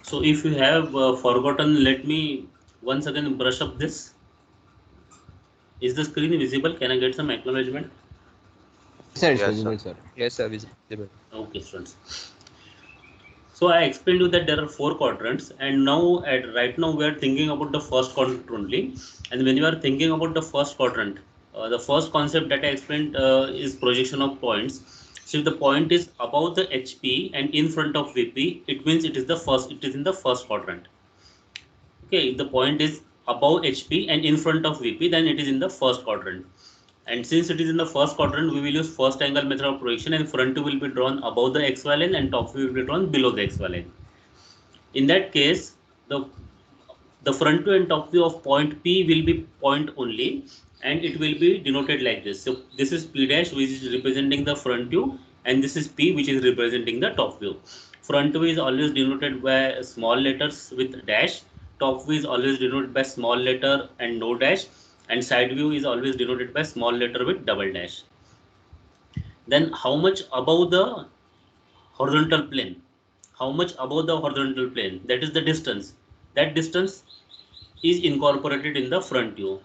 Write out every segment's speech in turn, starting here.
So if you have forgotten, let me once again brush up this. Is the screen visible? Can I get some acknowledgement? Yes, sir, it's Yes, sir. visible, sir. Yes, sir, visible. Okay, students. So I explained you that there are four quadrants, and now at right now we are thinking about the first quadrant only. And when you are thinking about the first quadrant, the first concept that I explained is projection of points. So if the point is above the HP and in front of VP, it means it is the first. It is in the first quadrant. Okay, if the point is above HP and in front of VP, then it is in the first quadrant. And since it is in the first quadrant, we will use first angle method of projection, and front view will be drawn above the XY line and top view will be drawn below the XY line. In that case, the front view and top view of point P will be point only, and it will be denoted like this. So this is P dash, which is representing the front view, and this is P, which is representing the top view. Front view is always denoted by small letters with dash. Top view is always denoted by small letter and no dash, and side view is always denoted by small letter with double dash. Then how much above the horizontal plane? How much above the horizontal plane? That is the distance. That distance is incorporated in the front view.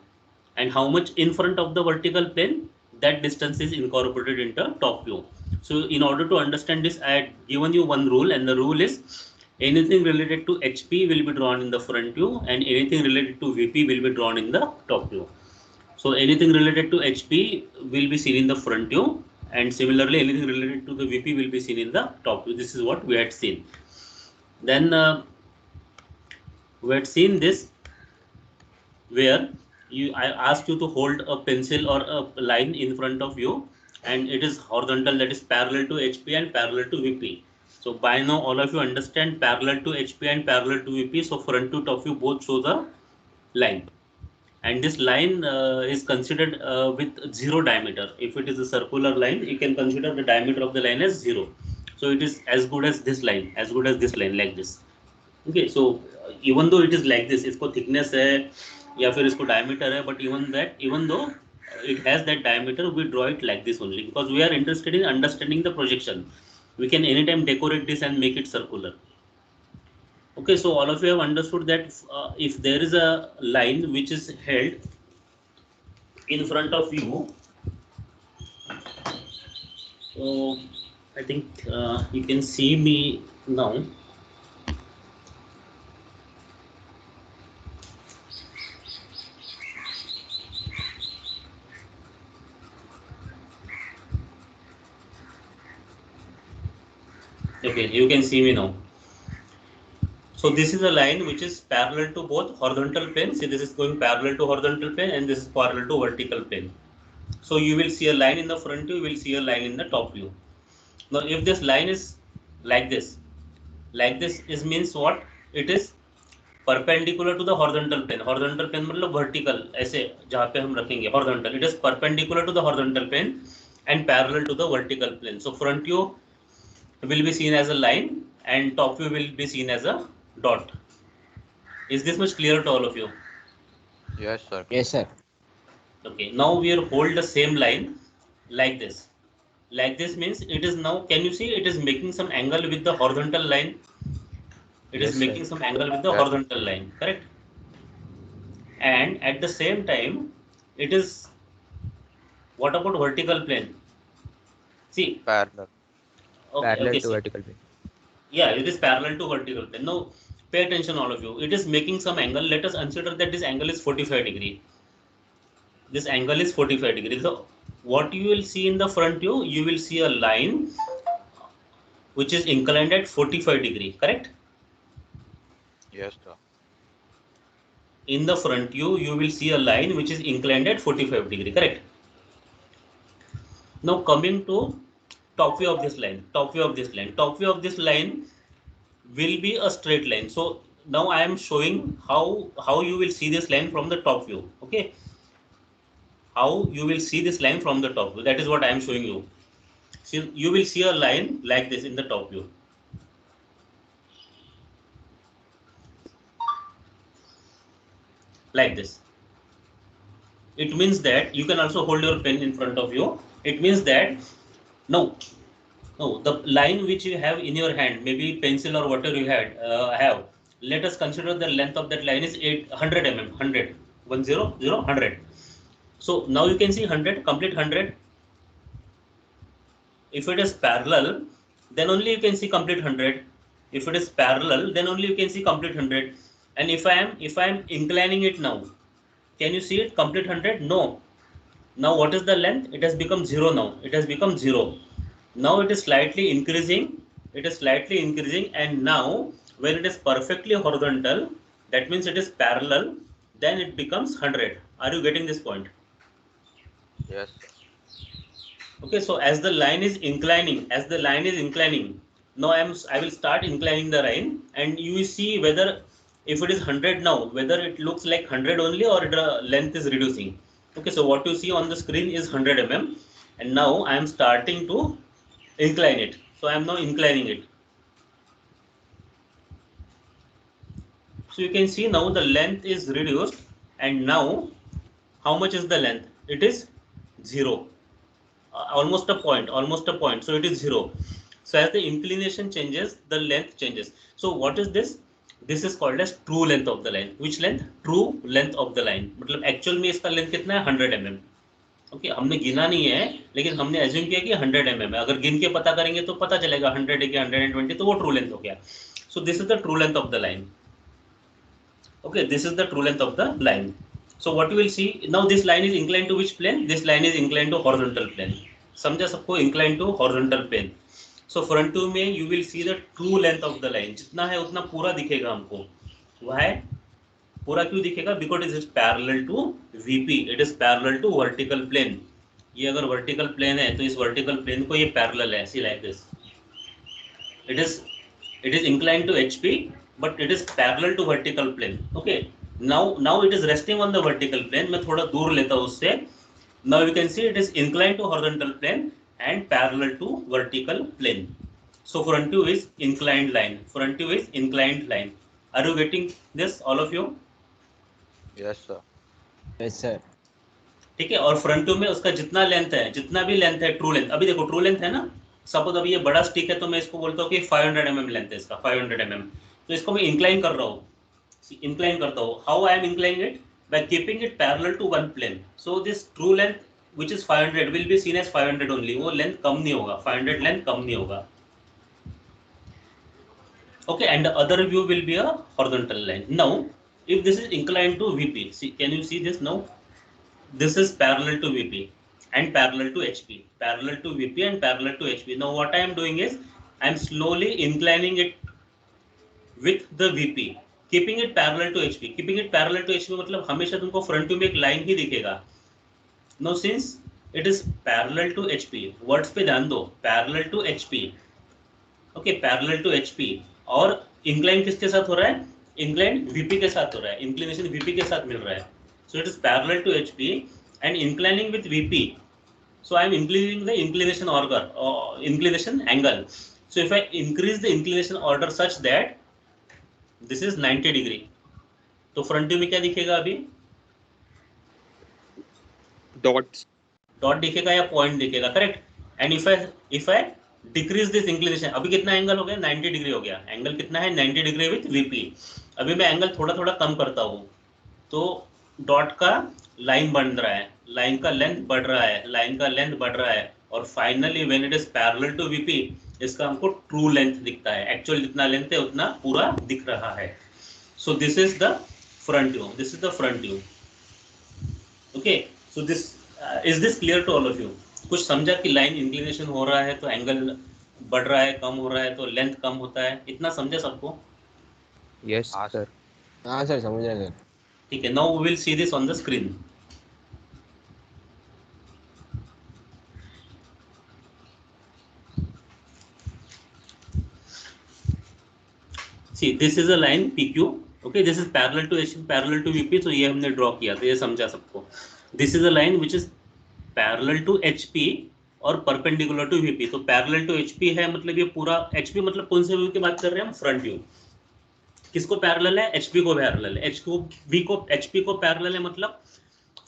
And how much in front of the vertical plane? That distance is incorporated into top view. So in order to understand this, I had given you one rule, and the rule is anything related to HP will be drawn in the front view, and anything related to VP will be drawn in the top view. So anything related to HP will be seen in the front view, and similarly anything related to the VP will be seen in the top view. This is what we had seen. Then we had seen this where I asked you to hold a pencil or a line in front of you, and it is horizontal, that is parallel to HP and parallel to VP. So by now all of you understand parallel to HP and parallel to VP. So front to top view both show the line, and this line is considered with zero diameter. If it is a circular line, you can consider the diameter of the line as zero. So it is as good as this line, as good as this line, like this. Okay, so even though it is like this, इसको thickness है या फिर इसको diameter है, but even that, even though it has that diameter, we draw it like this only because we are interested in understanding the projection. We can anytime decorate this and make it circular. Okay, so all of you have understood that if there is a line which is held in front of you, so I think you can see me now. Okay, you can see me now. So this is a line which is parallel to both horizontal plane. See, this is going parallel to horizontal plane, and this is parallel to vertical plane. So you will see a line in the front view, you will see a line in the top view. Now if this line is like this is means what? It is perpendicular to the horizontal plane. Horizontal plane मतलब vertical, ऐसे जहाँ पे हम रखेंगे horizontal. It is perpendicular to the horizontal plane and parallel to the vertical plane. So front view will be seen as a line and top view will be seen as a dot. Is this much clear to all of you? Yes, sir. Yes, sir. Okay, now we are hold the same line like this. Like this means it is now, can you see it is making some angle with the horizontal line? It is Yes, sir. making some angle with the Yes, horizontal line, correct? And at the same time, it is, what about vertical plane? See, parallel. okay, Parallel okay, to see, vertical plane. yeah, it is parallel to vertical plane. Now, pay attention, all of you. It is making some angle. Let us consider that this angle is 45 degree. This angle is 45 degrees. So what you will see in the front view, you will see a line which is inclined at 45 degree, correct? Yes, sir. In the front view, you will see a line which is inclined at 45 degree, correct? Now coming to top view of this line, top view of this line will be a straight line. So now I am showing how you will see this line from the top view. Okay, how you will see this line from the top view. That is what I am showing you. See, you will see a line like this in the top view, like this. It means that you can also hold your pen in front of you. It means that no. No, the line which you have in your hand, maybe pencil or whatever you have. Let us consider the length of that line is 800 mm, 100, 100, 100. So now you can see 100, complete 100. If it is parallel, then only you can see complete 100. If it is parallel, then only you can see complete 100. And if I am inclining it now, can you see it complete 100? No. Now what is the length? It has become 0 now. It has become 0. Now it is slightly increasing. It is slightly increasing, and now when it is perfectly horizontal, that means it is parallel, then it becomes 100. Are you getting this point? Yes, sir. Okay, so as the line is inclining, now I will start inclining the line, and you will see whether if it is 100 now, whether it looks like 100 only or the length is reducing. Okay, so what you see on the screen is 100 mm, and now I am starting to incline it. So I am now inclining it. So you can see now the length is reduced, and now how much is the length? It is 0. Almost a point, so it is 0. So as the inclination changes, the length changes. So what is this? This is called as true length of the line. Which length? True length of the line. मतलब actual में इसका length कितना है? 100 mm. Okay, हमने गिना नहीं है, लेकिन हमने एज्यूम किया कि 100 mm है. अगर गिन के पता करेंगे तो पता चलेगा 100 है कि 120, तो वो ट्रू लेंथ हो गया. सो this is the true length of the line. Okay, this is the true length of the line. So what you will see now, this line is inclined to which plane? This line is inclined to horizontal plane. समझा सबको? inclined to horizontal plane. So front view में you will see the true length of the line. जितना है उतना पूरा दिखेगा हमको. Why? पूरा क्यों दिखेगा? Because it is parallel to VP. It is parallel to vertical plane. ये अगर vertical plane है तो इस vertical plane को ये parallel है. See like this. It is inclined to HP, but it is parallel to vertical plane. Okay, now it is resting on the vertical plane. मैं थोड़ा दूर लेता हूँ उससे. Now you can see it is inclined to horizontal plane and parallel to vertical plane. So front view is inclined line. Front view is inclined line. Are you getting this, all of you? Yes, sir. Yes, sir. ठीक है. और front view में उसका जितना length है, जितना भी length है, ट्रू लेंथ. अभी देखो ट्रू लेंथ है ना. सपोज अभी ये बड़ा स्टिक है तो मैं इसको बोलता हूँ कि 500 mm लेंथ है इसका, 500 mm. तो इसको मैं इंक्लाइन कर रहा हूँ, इंक्लाइन करता हूँ. How I am inclining it? By keeping it parallel to one plane. So this true length which is 500 will be seen as 500 only. वो लेंथ कम नहीं होगा, 500 लेंथ कम नहीं होगा. Okay, and the other view will be a horizontal line. Now if this is inclined to VP, see, can you see this now? This is parallel to VP and parallel to HP, parallel to VP and parallel to HP. Now what I am doing is I am slowly inclining it with the VP, keeping it parallel to HP. Keeping it parallel to HP मतलब हमेशा तुमको front view में एक line ही दिखेगा. Now since it is parallel to HP, words पे ध्यान दो, parallel to HP. Okay, parallel to HP. और incline किसके साथ हो रहा है? Incline VP के साथ हो रहा है, inclination VP के साथ मिल रहा है. So it is parallel to HP and inclining with VP. So I am increasing the inclination order, inclination angle. So if I increase the inclination order such that this is 90 degree, तो front view में क्या दिखेगा? अभी dot दिखेगा या point दिखेगा, correct. And if I decrease this inclination, अभी कितना एंगल हो गया? 90 डिग्री हो गया. एंगल कितना है? 90 डिग्री विथ VP. अभी मैं एंगल थोड़ा थोड़ा कम करता हूँ तो डॉट का लाइन बन रहा है, लाइन का लेंथ बढ़ रहा है, लाइन का लेंथ बढ़ रहा है, और finally when it is parallel to VP इसका हमको ट्रू लेंथ दिखता है. एक्चुअल जितना लेंथ है उतना पूरा दिख रहा है. So this is the front view. This is the front view. Okay, so this is this clear to all of you? कुछ समझा कि लाइन इंक्लिनेशन हो रहा है तो एंगल बढ़ रहा है, कम हो रहा है तो लेंथ कम होता है. इतना समझा सबको? Yes, हाँ, sir. हाँ सर, समझ रहे हैं सर. ठीक है. Now we will see this on the screen. See, this is a line PQ. Okay, this is parallel to HP, parallel to VP. तो ये हमने ड्रॉ किया था, ये समझा सबको. This is a line which is parallel to HP और perpendicular to VP. तो parallel to HP है मतलब ये पूरा HP मतलब कौन से व्यू की बात कर रहे हैं हम? Front view. किसको पैरेलल है? HP को पैरेलल है. HP को पैरेलल है मतलब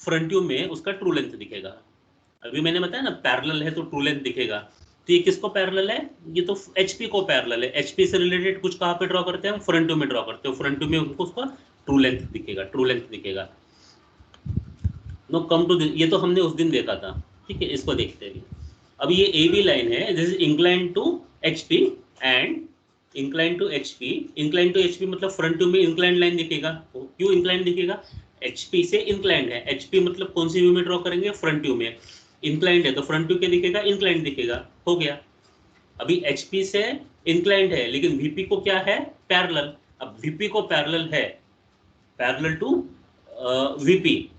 फ्रंट व्यू में उसका ट्रू लेंथ दिखेगा. अभी मैंने बताया ना पैरेलल है तो ट्रू लेंथ दिखेगा. तो ये किसको पैरेलल है? ये तो HP को पैरेलल है। HP से रिलेटेड कुछ कहाँ पे ड्रॉ करते हैं हम? फ्रंट व्यू में ड्रॉ करते हैं। फ्रंट व्यू में हमको उसका ट्रू लेंथ दिखेगा, ट्रू लेंथ दिखेगा। नो कम टू दिस, ये तो हमने उस दिन देखा था, ठीक है। इसको देखते हैं अब। ये AB लाइन है, this is incline to HP and incline to HP। Incline to HP मतलब फ्रंट व्यू में इंक्लाइन लाइन दिखेगा। क्यों इंक्लाइन दिखेगा? HP से इंक्लाइंड है। HP मतलब कौन सी व्यू में ड्रॉ करेंगे? फ्रंट व्यू में। इंक्लाइंड है तो फ्रंट व्यू क्या दिखेगा? इंक्लाइंड दिखेगा। हो गया। अभी HP से इंक्लाइंड है लेकिन VP को क्या है? पैरेलल। अब VP को पैरेलल है, parallel to VP,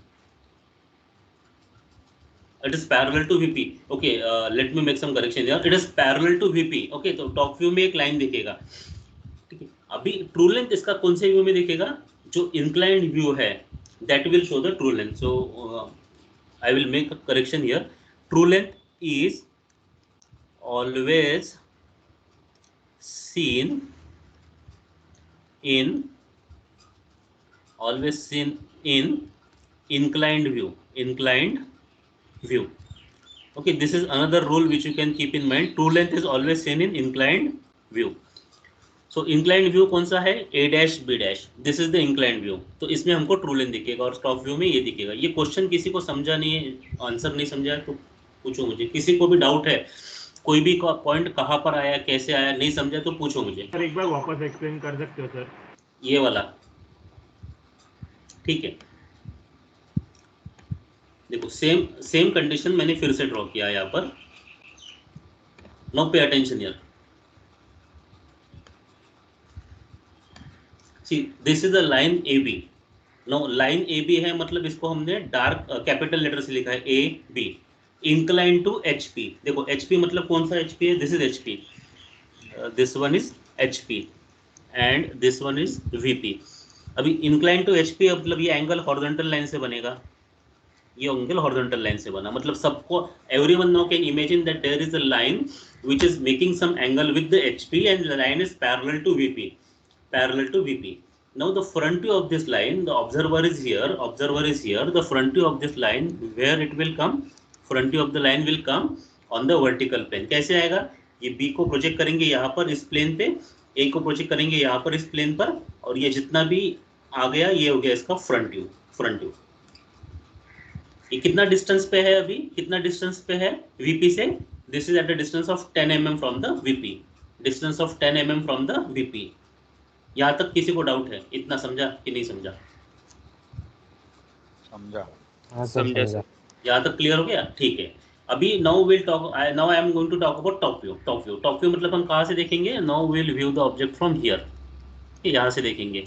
it is parallel to VP. Okay, let me make some correction here. It is parallel to VP. Okay, तो टॉप व्यू में एक लाइन दिखेगा, ठीक है। अभी ट्रू लेंथ इसका कौन से व्यू में दिखेगा? जो इंक्लाइंड व्यू है, that will show the true length. So I will make a correction here. True length is always seen in inclined view. Inclined view. Okay, this is another rule which you can keep in mind. True length is always seen in inclined view. So inclined view कौन सा है? A dash B dash. This is the inclined view. तो इसमें हमको true length दिखेगा और top view में ये दिखेगा। ये क्वेश्चन किसी को समझा नहीं है, आंसर नहीं समझा तो पूछो मुझे। किसी को भी डाउट है, कोई भी पॉइंट कहाँ पर आया, कैसे आया, नहीं समझा तो पूछो मुझे। सर एक बार वापस एक्सप्लेन कर सकते हो सर? ये वाला, ठीक है। देखो सेम कंडीशन मैंने फिर से ड्रॉ किया यहाँ पर। Now pay attention here. See this is the line AB। Now line AB है मतलब इसको हमने डार्क कैपिटल लेटर से लिखा है AB। Incline to HP। देखो HP मतलब कौन सा HP है? This is HP, this one is HP and this one is VP। अभी इंक्लाइन टू HP मतलब ये एंगल हॉरिजॉन्टल लाइन से बनेगा। ये एंगल हॉरिजॉन्टल लाइन से बना मतलब सबको, everyone now can imagine that there is a line which is making some angle with the HP and the line is parallel to VP, parallel to VP. Now the front view of this line, the observer is here, the front view of this line, where it will come? Front view of the line will come on the vertical plane. कैसे आएगा? ये B को project करेंगे यहाँ पर इस plane पे, A को प्रोजेक्ट करेंगे यहाँ पर इस प्लेन पर, और ये जितना भी आ गया ये हो गया इसका फ्रंट व्यू। फ्रंट व्यू ये कितना डिस्टेंस पे है? अभी कितना डिस्टेंस पे है VP से? This is at the distance of 10 mm from the VP, distance of 10 mm from the VP। यहाँ तक किसी को डाउट है? इतना समझा कि नहीं समझा? समझा। हाँ सर, समझा। यहाँ तक क्लियर हो गया? ठीक है। अभी now will talk, now I am going to talk about top view. Top view, top view मतलब हम कहाँ से देखेंगे? Now will view the object from here, यहाँ से देखेंगे।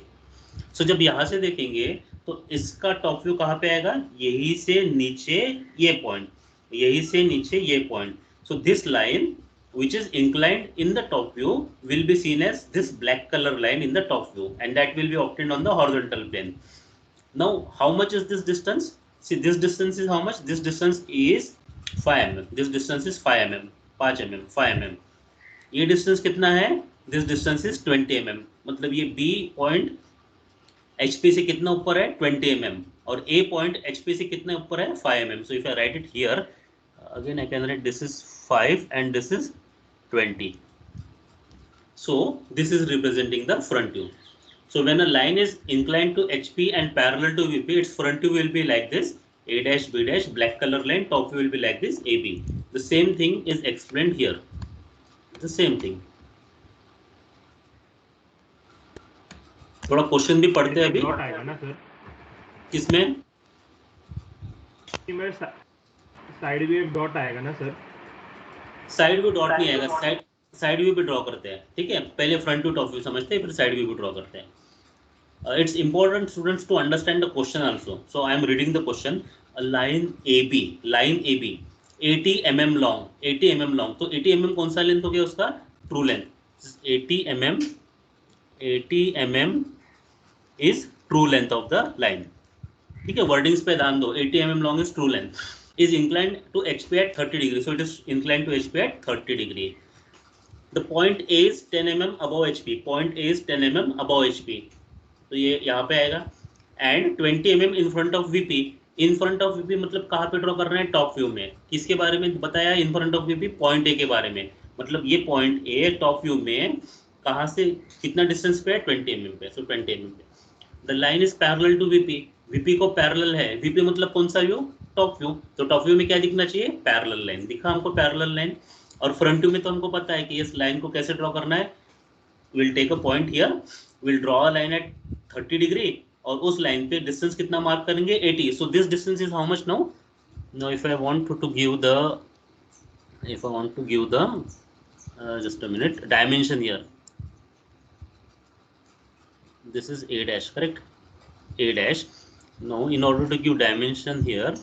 सो जब यहाँ से देखेंगे तो इसका टॉप व्यू कहाँ पे आएगा? यही से नीचे ये पॉइंट, यही से नीचे ये point. So this line which is inclined in the top view will be seen as this black color line in the top view, and that will be obtained on the horizontal plane. Now how much is this distance? See, this distance is how much? This distance is 5 mm. This distance is 5 mm, 5 mm, 5 mm. ये distance कितना है? This distance is 20 mm. मतलब ये B point HP से कितना ऊपर है? 20 mm, और A point HP से कितना ऊपर है? 5 mm. So if I write it here, again I can write this is 5 and this is 20. So this is representing the front view. So when a line is inclined to HP and parallel to VP, its front view will be like this, A dash B dash, black color line, top view will be like this, AB. The same thing is explained here. The same thing. थोड़ा question भी पढ़ते हैं अभी। Dot आएगा ना sir? किसमें? Side view एक dot आएगा ना सर? साइड व्यू डॉट नहीं आएगा, साइड व्यू भी ड्रॉ करते हैं, ठीक है। पहले फ्रंट व्यू टॉप व्यू समझते हैं, फिर साइड व्यू भी ड्रॉ करते हैं। It's important students to understand the question also. So I am reading the question. Line AB, line AB 80 mm long, 80 mm long. तो 80 mm कौन सा लेंथ हो गया उसका? True length. 80 mm is true length of the line, ठीक है। Wordings पे ध्यान दो। 80 mm long is true length, is inclined to HP at 30 degree. So it is inclined to HP at 30 degree. The point A is 10 mm above HP. Point A is 10 mm above HP. तो ये यहाँ पे आएगा. And 20 mm in front of VP. In front of VP मतलब कहाँ पे draw कर रहे हैं, टॉप व्यू में। किसके बारे में बताया, in front of VP point A के बारे में, मतलब ये पॉइंट ए टॉप व्यू में कहाँ से कितना डिस्टेंस पे है, 20 mm पे। सो 20 mm पे the line is parallel to VP, VP को पैरेलल है। वीपी मतलब कौन सा व्यू, टॉप व्यू। तो टॉप व्यू में क्या दिखना चाहिए, पैरेलल लाइन। दिखा हमको पैरेलल लाइन। और फ्रंट व्यू में तो हमको पता है कि इस लाइन को कैसे ड्रॉ करना है। Will take a point here, will draw a line at 30 degree, और उस लाइन पे डिस्टेंस कितना मार्क करेंगे, 80। So this distance is how much now. Now if I want to give the, if I want to give the just a minute, dimension here, this is a dash, correct, a dash. Now in order to give dimension here,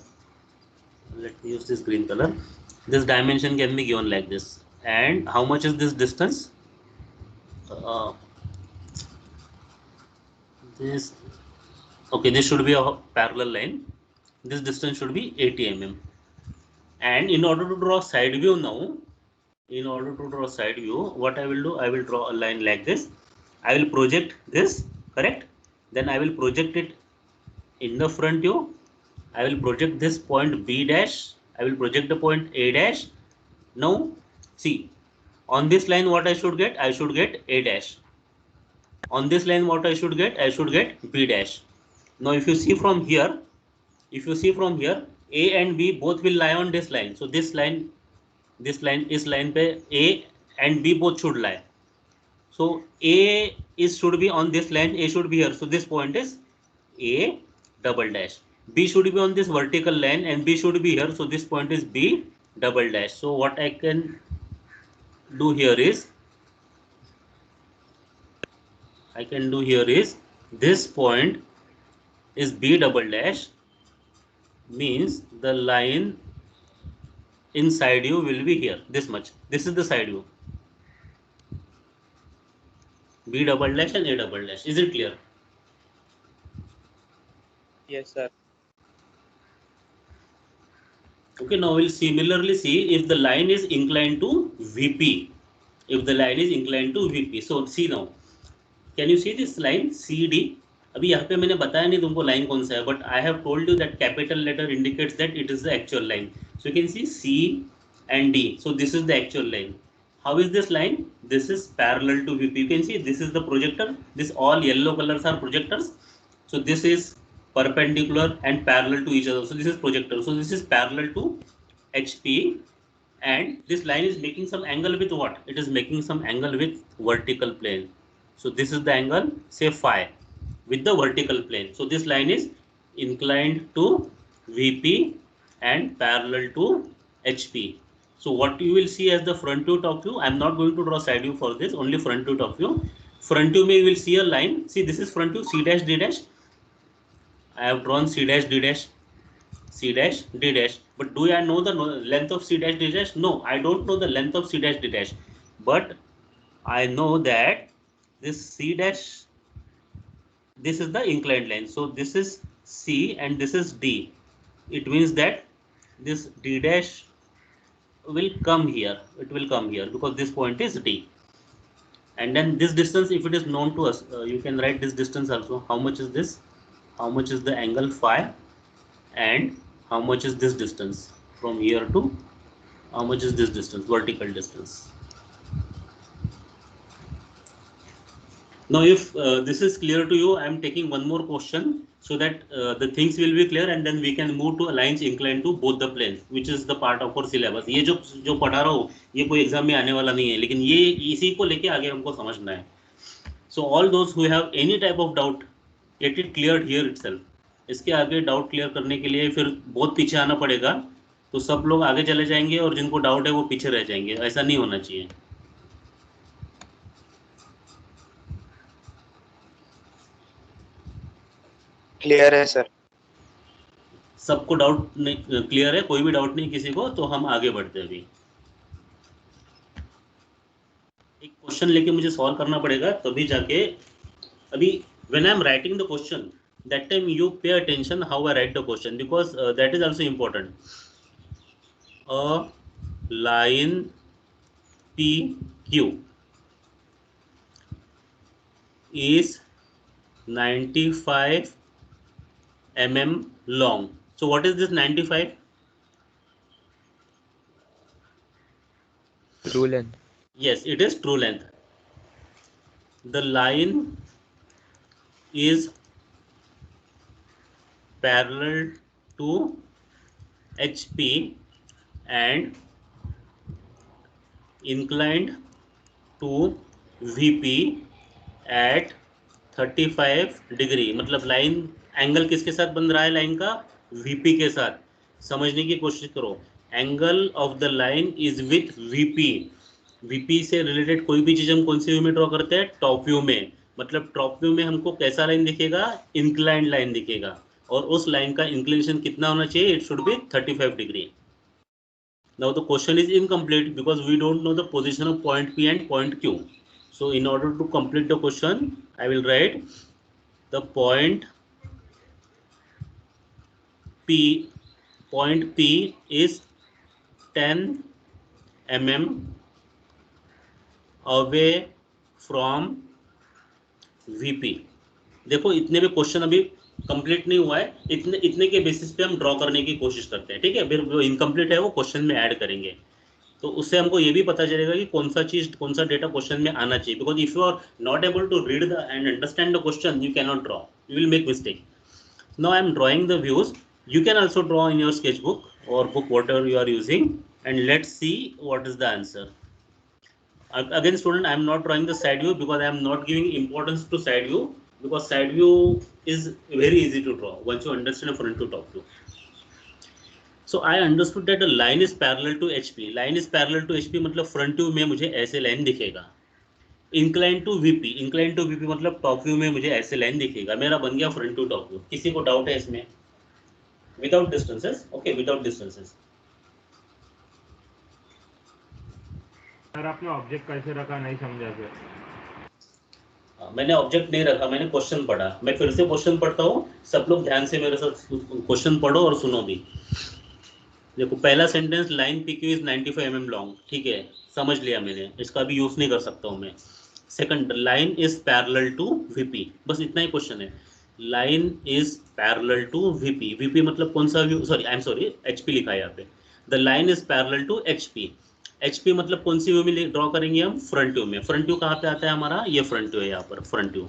let me use this green color. This dimension can be given like this. And how much is this distance, this, okay, this should be a parallel line. This distance should be 80 mm. And in order to draw side view now, in order to draw side view, what I will do, I will draw a line like this. I will project this, correct, then I will project it in the front view. I will project this point B dash, I will project the point A dash. Now see, on this line what I should get, I should get A dash. On this line what I should get, I should get B dash. Now if you see from here, if you see from here, A and B both will lie on this line. So this line, इस line पे A and B both should lie. So A is should be on this line, A should be here. So this point is A double dash. B should be on this vertical line and B should be here. So this point is B double dash. So what I can do here is, this point is B double dash, means the line inside you will be here, this much. This is the side view. B double dash and A double dash. Is it clear? Yes, sir. Okay, now we'll similarly see if the line is inclined to VP. If the line is inclined to VP. So see now, can you see this line CD? अभी यहाँ पे मैंने बताया नहीं तुमको line कौन सा है, but I have told you that capital letter indicates that it is the actual line. So you can see C and D. So this is the actual line. How is this line? This is parallel to VP. You can see this is the projector. This all yellow colors are projectors. So this is perpendicular and parallel to each other. So this is projector. So this is parallel to HP, and this line is making some angle with what? It is making some angle with vertical plane. So this is the angle, say phi, with the vertical plane. So this line is inclined to VP and parallel to HP. So what you will see as the front view, top view, I am not going to draw side view for this, only front view, top view. Front view you will see a line. See, this is front view, C dash D dash. I have drawn C dash D dash, C dash D dash. But do I know the length of C dash D dash? No, I don't know the length of C dash D dash. But I know that this C dash, this is the inclined line. So this is C and this is D. It means that this D dash will come here. It will come here because this point is D. And then this distance, if it is known to us, you can write this distance also. How much is this? How much is the angle phi? And how much is this distance from here to, how much is this distance, vertical distance. Now if this is clear to you, I am taking one more question so that the things will be clear, and then we can move to lines inclined to both the planes, which is the part of our syllabus. ये जो पढ़ा रहा हूँ ये कोई exam में आने वाला नहीं है, लेकिन ये इसी को लेके आगे हमको समझना है. So all those who have any type of doubt, get it cleared here itself. इसके आगे डाउट क्लियर करने के लिए फिर बहुत पीछे आना पड़ेगा, तो सब लोग आगे चले जाएंगे और जिनको डाउट है वो पीछे रह जाएंगे. ऐसा नहीं होना चाहिए. क्लियर है सर. सबको डाउट नहीं क्लियर है, कोई भी डाउट नहीं किसी को, तो हम आगे बढ़ते हैं. अभी एक क्वेश्चन लेके मुझे सॉल्व करना पड़ेगा तभी जाके. अभी when I am writing the question, that time you pay attention how I write the question, because that is also important. A line PQ is 95 mm long. So what is this 95? True length. Yes, it is true length. The line is parallel to HP and inclined to VP at 35 degree. मतलब line angle किसके साथ बन रहा है? Line का VP के साथ. समझने की कोशिश करो. Angle of the line is with VP. VP से रिलेटेड कोई भी चीज हम कौन सी व्यू में ड्रॉ करते हैं? टॉप व्यू में. मतलब टॉप व्यू में हमको कैसा लाइन दिखेगा? इंक्लाइंड लाइन दिखेगा. और उस लाइन का इंक्लिनेशन कितना होना चाहिए? It should be 35 degree. Now the question is incomplete because we don't know the position of point P and point Q. So in order to complete the question, I will write the point P is 10 mm away from VP. देखो इतने में question अभी complete नहीं हुआ है. इतने के basis पे हम ड्रॉ करने की कोशिश करते हैं. ठीक है, फिर जो इनकम्प्लीट है वो क्वेश्चन में ऐड करेंगे. तो उससे हमको ये भी पता चलेगा कि कौन सा डेटा क्वेश्चन में आना चाहिए. Because if you are not able to read the and understand the question, you can not draw, you will make mistake. Now I am drawing the views. You can also draw in your sketch book और book whatever you are using and let's see what is the answer. Again student, I am not drawing the side view because I am not giving importance to side view, because side view is very easy to draw once you understand front to top view. So I understood that the line is parallel to HP. Line is parallel to HP मतलब front view में मुझे ऐसे line दिखेगा. Inclined to VP, inclined to VP मतलब top view में मुझे ऐसे line दिखेगा. मेरा बन गया front to top view. किसी को डाउट है इसमें? Without distances, okay, without distances. Sir आपने ऑब्जेक्ट कैसे रखा नहीं समझा सर. मैंने ऑब्जेक्ट नहीं रखा, मैंने क्वेश्चन पढ़ा. मैं फिर से क्वेश्चन पढ़ता हूँ, सब लोग ध्यान से मेरे साथ क्वेश्चन पढ़ो और सुनो भी. देखो पहला sentence, line PQ is 95 mm long. ठीक है, समझ लिया मैंने, इसका भी यूज नहीं कर सकता हूँ मैं. Second, line is parallel to VP. बस इतना ही क्वेश्चन है. Line is parallel to VP. VP मतलब कौन सा view? Sorry, I am sorry, HP लिखा है यहाँ पे. The line is parallel to HP. HP मतलब कौन सी व्यू में ड्रॉ करेंगे हम? फ्रंट व्यू में. फ्रंट व्यू कहाँ पे आता है हमारा? ये फ्रंट व्यू है यहाँ पर, फ्रंट व्यू.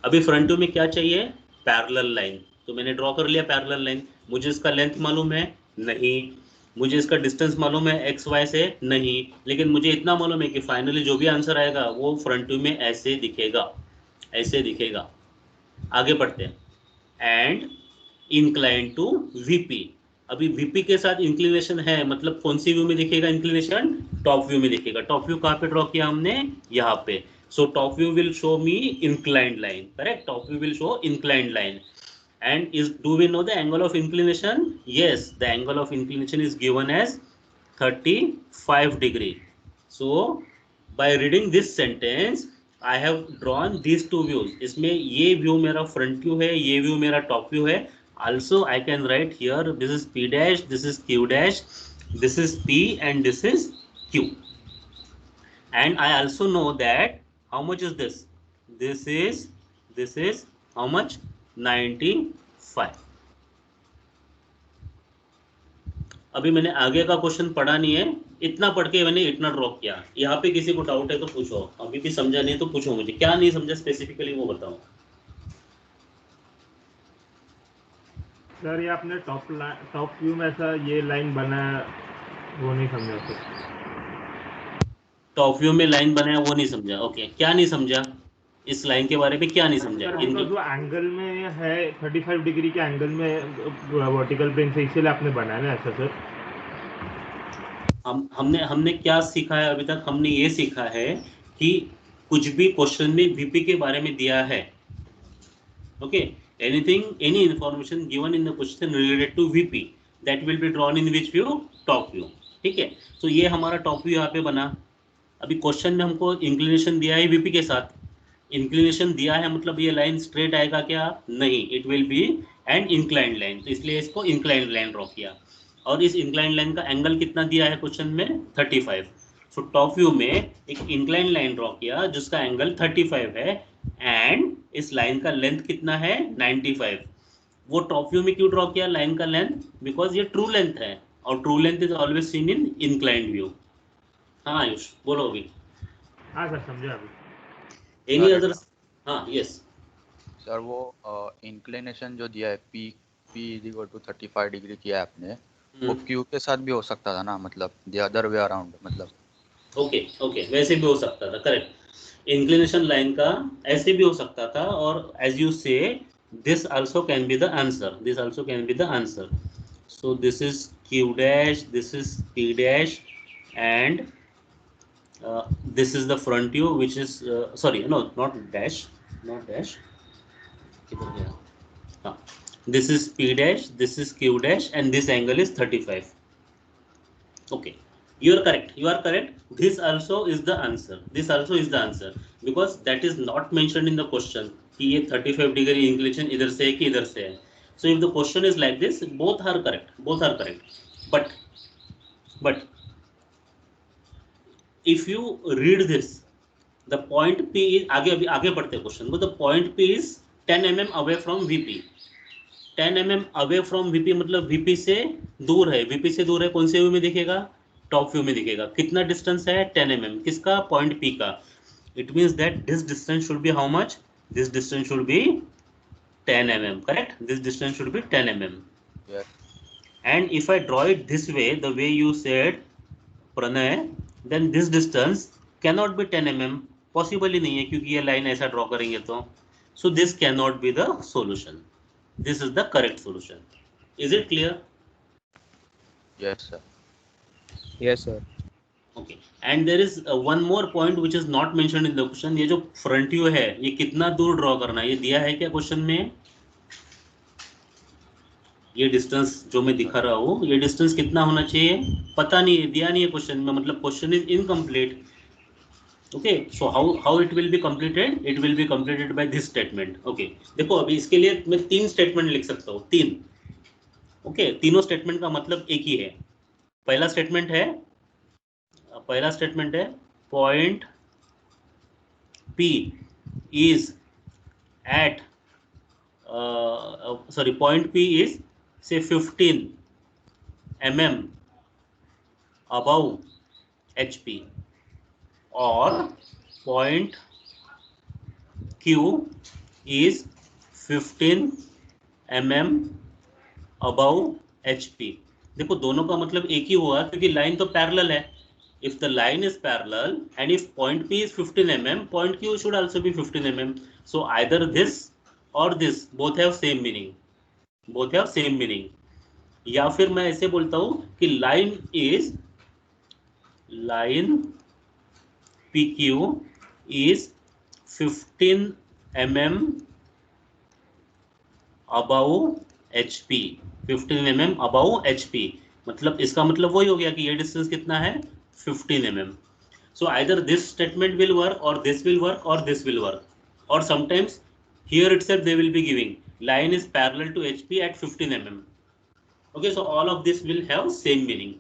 अभी फ्रंट व्यू में क्या चाहिए? Parallel line. तो मैंने ड्रॉ कर लिया पैरेलल लाइन. मुझे इसका लेंथ मालूम है? नहीं. मुझे इसका डिस्टेंस मालूम है XY से? नहीं. लेकिन मुझे इतना मालूम है कि फाइनली जो भी आंसर आएगा वो फ्रंट व्यू में ऐसे दिखेगा, ऐसे दिखेगा. आगे बढ़ते हैं. And incline to VP. अभी VP के साथ इंक्लिनेशन है, मतलब कौन सी व्यू में दिखेगा इंक्लिनेशन? टॉप व्यू में दिखेगा. टॉप व्यू कहाँ पे ड्रॉ किया हमने? यहाँ पे. So top view will show me inclined line. Correct, top view will show inclined line. And is do we know the angle of inclination? Yes, the angle of inclination is given as 35 degree. So by reading this sentence I have drawn this two views. इसमें ये view मेरा front view है, ये view मेरा top view है. Also I can write here, this is P dash, this is Q dash, this is P and this is Q. And I also know that how much is this? This is how much? 95. अभी मैंने आगे का question पढ़ा नहीं है, इतना पढ़ के मैंने इतना ड्रॉ किया. यहाँ पे किसी को डाउट है तो पूछो, अभी भी समझा नहीं तो पूछो मुझे. क्या नहीं समझा स्पेसिफिकली वो बताओ. सर ये आपने टॉप व्यू में ऐसा ये लाइन बनाया वो नहीं समझा सर. टॉप व्यू में लाइन बनाया वो नहीं समझा. ओके, क्या नहीं समझा इस लाइन के बारे में? क्या नहीं समझा? सर जो एंगल में है 35 डिग्री के एंगल में वर्टिकल प्लेन से, इसीलिए आपने बनाया ना ऐसा सर. हमने क्या सीखा है अभी तक? हमने ये सीखा है कि कुछ भी क्वेश्चन में VP के बारे में दिया है. Okay, anything, any information given in the question related to VP, that will be drawn in which view? Top view. ठीक है, तो ये हमारा टॉप व्यू यहाँ पे बना. अभी क्वेश्चन में हमको इंक्लिनेशन दिया है VP के साथ. इंक्लिनेशन दिया है मतलब ये लाइन स्ट्रेट आएगा क्या? नहीं, it will be an inclined line. तो इसलिए इसको इंक्लाइंड लाइन ड्रॉ किया. और इस इंक्लाइंड लाइन का एंगल कितना दिया है क्वेश्चन में? 35. सो टॉप व्यू में एक इंक्लाइंड लाइन ड्रॉ किया जिसका एंगल 35 है. एंड इस लाइन का लेंथ कितना है? 95. वो टॉप व्यू में क्यों ड्रॉ किया लाइन का लेंथ? बिकॉज ये ट्रू लेंथ है और true length is always seen in inclined view. हाँ आयुष बोलो अभी. हाँ सर समझा अभी. Any Sir, other? हाँ यस. सर वो इंक्लिनेशन जो दिया है P is equal to 35 degree किया है आपने, वो Q के साथ भी हो सकता था ना, मतलब द अदर वे अराउंड, मतलब. ओके ओके, वैसे भी हो सकता था, करेक्ट. इंक्लिनेशन लाइन का ऐसे भी हो सकता था, और एज यू से this also can be the answer, this also can be the answer. So this is Q dash, this is P dash, and this is the front view which is sorry, no, not dash, not dash. किधर गया? हाँ, this is P dash, this is Q dash, and this angle is 35. Okay, you are correct, you are correct. This also is the answer, this also is the answer, because that is not mentioned in the question कि ये 35 degree inclination इधर से है कि इधर से है. So if the question is like this, both are correct, both are correct. But if you read this, the point P is, आगे बढ़ते हैं क्वेश्चन को. The point P is 10 mm away from VP. 10 mm away from VP मतलब VP से दूर है. VP से दूर है, कौन से व्यू में दिखेगा? टॉप व्यू में दिखेगा. कितना डिस्टेंस है? 10 mm. किसका? पॉइंट P का. It means that this distance should be how much? This distance should be 10 mm, correct? This distance should be 10 mm. Yes. And if I draw it this way, the way you said, Pranay, then this distance cannot be 10 mm. Possible ही नहीं है, क्योंकि ये line ऐसा draw करेंगे तो. So this cannot be the solution. This is the correct solution. Is it clear? Yes, sir. Yes, sir. Okay. And there is one more point which is not mentioned in the question. ये जो front view है, ये कितना दूर draw करना है, ये दिया है क्या क्वेश्चन में? ये डिस्टेंस जो मैं दिखा रहा हूँ, ये डिस्टेंस कितना होना चाहिए? पता नहीं है, दिया नहीं है क्वेश्चन में, मतलब question is incomplete. Okay, so how it will be completed? It will be completed by this statement. Okay, देखो अभी इसके लिए मैं 3 स्टेटमेंट लिख सकता हूँ, 3. ओके, तीनों स्टेटमेंट का मतलब एक ही है. पहला स्टेटमेंट है point P is at point P is say 15 mm above HP, or point Q is 15 mm above HP. देखो दोनों का मतलब एक ही हुआ, क्योंकि लाइन तो पैरेलल है. If the line is parallel and if point P is 15 mm, point Q should also be 15 mm. So either this or this, both have same meaning. Both have same meaning. या फिर मैं ऐसे बोलता हूँ कि line PQ is 15 mm above HP. 15 mm above HP. मतलब इसका मतलब वही हो गया कि ये डिस्टेंस कितना है? 15 mm. So either this statement will work, or this will work, or this will work, or sometimes here itself they will be giving line is parallel to HP at 15 mm. Okay, so all of this will have same meaning.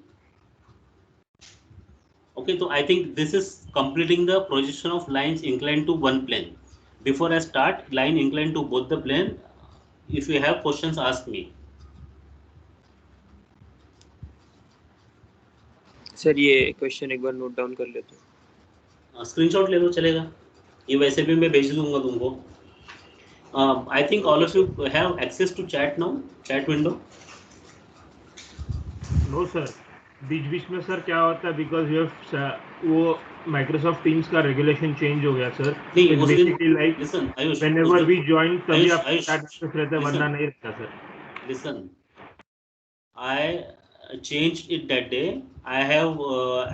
Okay, so I think this is completing the projection of lines inclined to one plane. Before I start, line inclined to both the plane, if you have questions, ask me. Sir ये question एक बार note down कर लेते हैं. Screenshot ले लो, चलेगा. ये वैसे भी मैं भेज दूंगा तुमको. I think all of you have access to chat now, chat window. No sir, बीच बीच में सर क्या होता है, बिकॉज वो माइक्रोसॉफ्ट टीम्स का रेगुलेशन चेंज हो गया सर. नहीं, उस दिन basically like listen Ayush, whenever we join तभी आप आयुष, चैट एक्सेस रहता है, वरना नहीं रहता sir. listen, I changed it that day. I have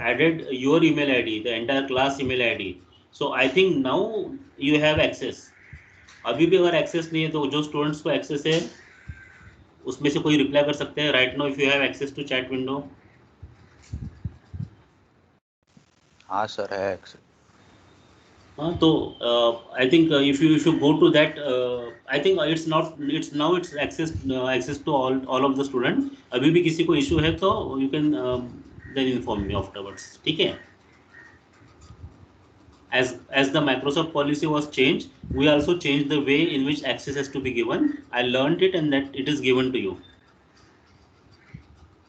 added your email ID, the entire class email ID. So I think now you have access. अभी भी अगर एक्सेस नहीं है तो जो स्टूडेंट्स को एक्सेस है उसमें से कोई रिप्लाई कर सकते हैं. Right now if you have access to chat window. हाँ सर है एक्सेस. हाँ, तो I think if you go to that, I think it's now access to all of the students. अभी भी किसी को इशू है तो you can then inform me afterwards. ठीक है. as the Microsoft policy was changed, we also changed the way in which access has to be given. I learned it and that it is given to you.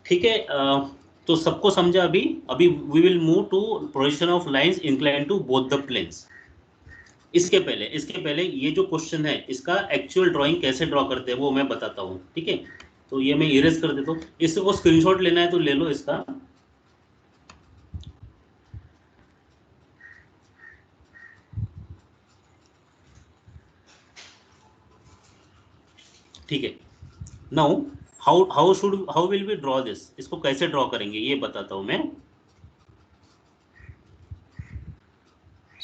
ठीक है, तो सबको समझा अभी? अभी we will move to projection of lines incline to both the planes. इसके पहले ये जो क्वेश्चन है इसका एक्चुअल ड्राइंग कैसे ड्रॉ करते हैं वो मैं बताता हूँ. ठीक है, तो ये मैं इरेज कर देता हूँ. इसको स्क्रीनशॉट लेना है तो ले लो इसका. ठीक है, now how will we draw this, इसको कैसे ड्रॉ करेंगे ये बताता हूं मैं.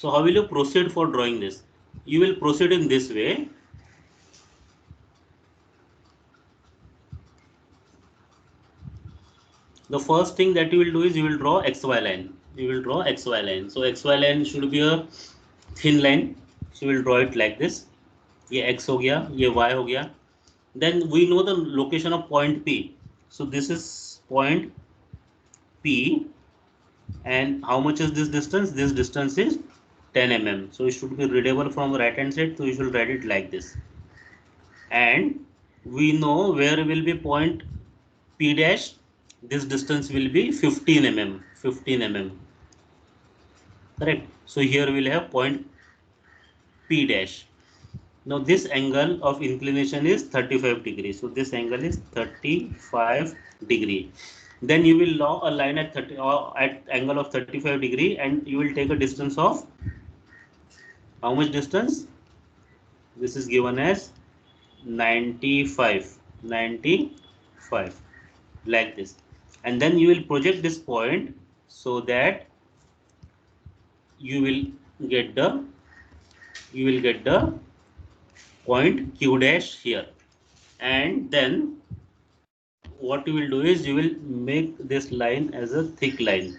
So how will you proceed for drawing this? You will proceed in this way. The first thing that you will do is you will draw XY line. You will draw XY line. So XY line should be a thin line. So you will draw it like this. ये X हो गया, ये Y हो गया. Then we know the location of point P. So this is point P. And how much is this distance? This distance is 10 mm. So it should be readable from right hand side. So you should write it like this. And we know where will be point P dash. This distance will be 15 mm. 15 mm. Correct. So here we'll have point P dash. Now this angle of inclination is 35 degrees. So this angle is 35 degree. Then you will draw a line at angle of 35 degree and you will take a distance of how much distance? This is given as 95 like this. And then you will project this point so that you will get the point Q dash here. And then what you will do is you will make this line as a thick line.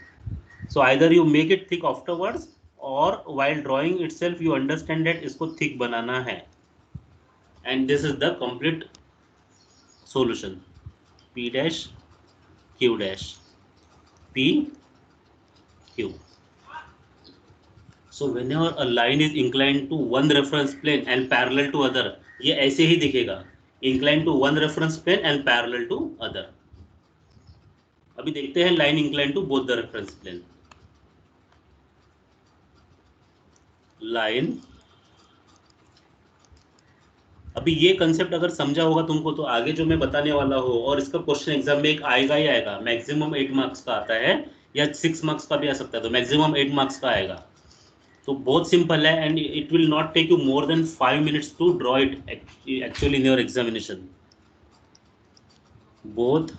So either you make it thick afterwards or while drawing itself you understand that इसको thick बनाना है. And this is the complete solution. P dash Q dash P Q. So whenever a line is inclined to one reference plane and parallel to other, ये ऐसे ही दिखेगा. Inclined to one reference plane and parallel to other. अभी देखते हैं line inclined to both the reference plane. Line, अभी ये concept अगर समझा होगा तुमको तो आगे जो मैं बताने वाला हूँ, और इसका क्वेश्चन एग्जाम में एक आएगा ही आएगा. मैक्सिमम 8 मार्क्स का आता है या 6 मार्क्स का भी आ सकता है, तो मैक्सिमम 8 मार्क्स का आएगा. तो बहुत सिंपल है and it will not take you more than 5 minutes to draw it actually in your examination. Both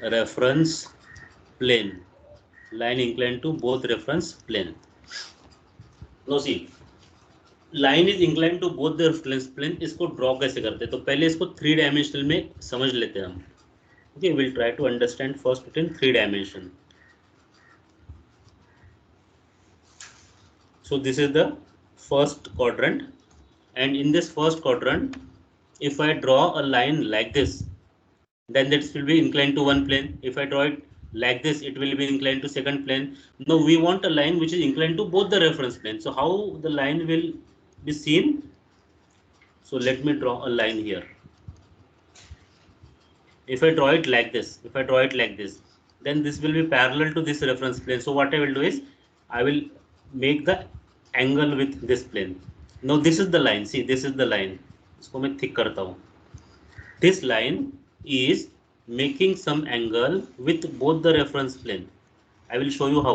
reference plane, line incline to both reference plane. No see, line is incline to both the reference plane. इसको draw कैसे करते हैं? तो पहले इसको 3 dimensional में समझ लेते हैं हम. Okay, will try to understand first it in 3 dimension. So this is the first quadrant, and in this first quadrant if I draw a line like this, then this will be inclined to one plane. If I draw it like this, it will be inclined to second plane. Now we want a line which is inclined to both the reference plane. So how the line will be seen? So let me draw a line here. If I draw it like this, then this will be parallel to this reference plane. So what I will do is I will make the angle with this plane. Now this is the line. See, this is the line. इसको मैं thick करता हूँ. This line is making some angle with both the reference plane. I will show you how.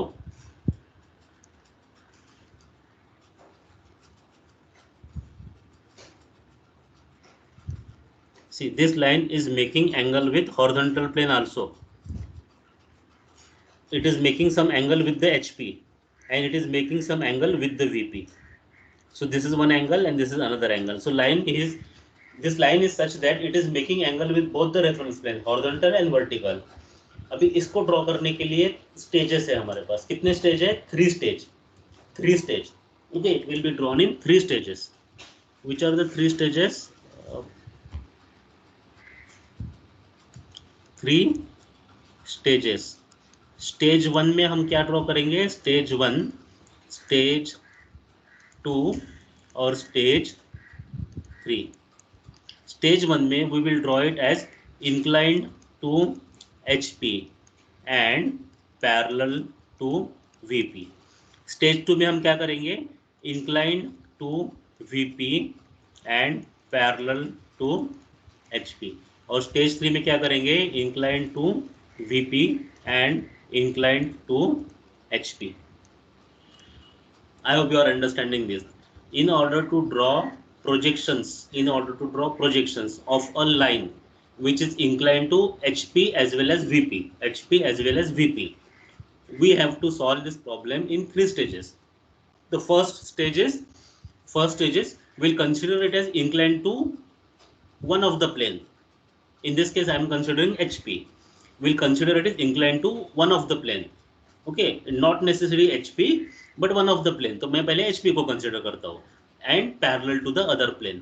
See, this line is making angle with horizontal plane also. It is making some angle with the HP. And it is making some angle with the VP. So this is one angle and this is another angle. So this line is such that it is making angle with both the reference plane, horizontal and vertical. अभी इसको draw करने के लिए stages है हमारे पास. कितने stage है? 3 stage. Okay, it will be drawn in 3 stages. Which are the 3 stages? 3 stages. Stage 1 में हम क्या ड्रॉ करेंगे? स्टेज 1 स्टेज 2 और स्टेज 3. स्टेज 1 में we will draw it as inclined to HP and parallel to VP. Stage 2 में हम क्या करेंगे? Inclined to VP and parallel to HP. और स्टेज 3 में क्या करेंगे? Inclined to VP and inclined to HP. I hope you are understanding this. In order to draw projections of a line which is inclined to HP as well as VP, we have to solve this problem in 3 stages. The first stages will consider it as inclined to one of the plane. In this case, I am considering HP. We'll consider it as inclined to one of the plane. Okay, not necessarily HP, but one of the plane. तो मैं पहले HP को consider करता हूँ. And parallel to the other plane.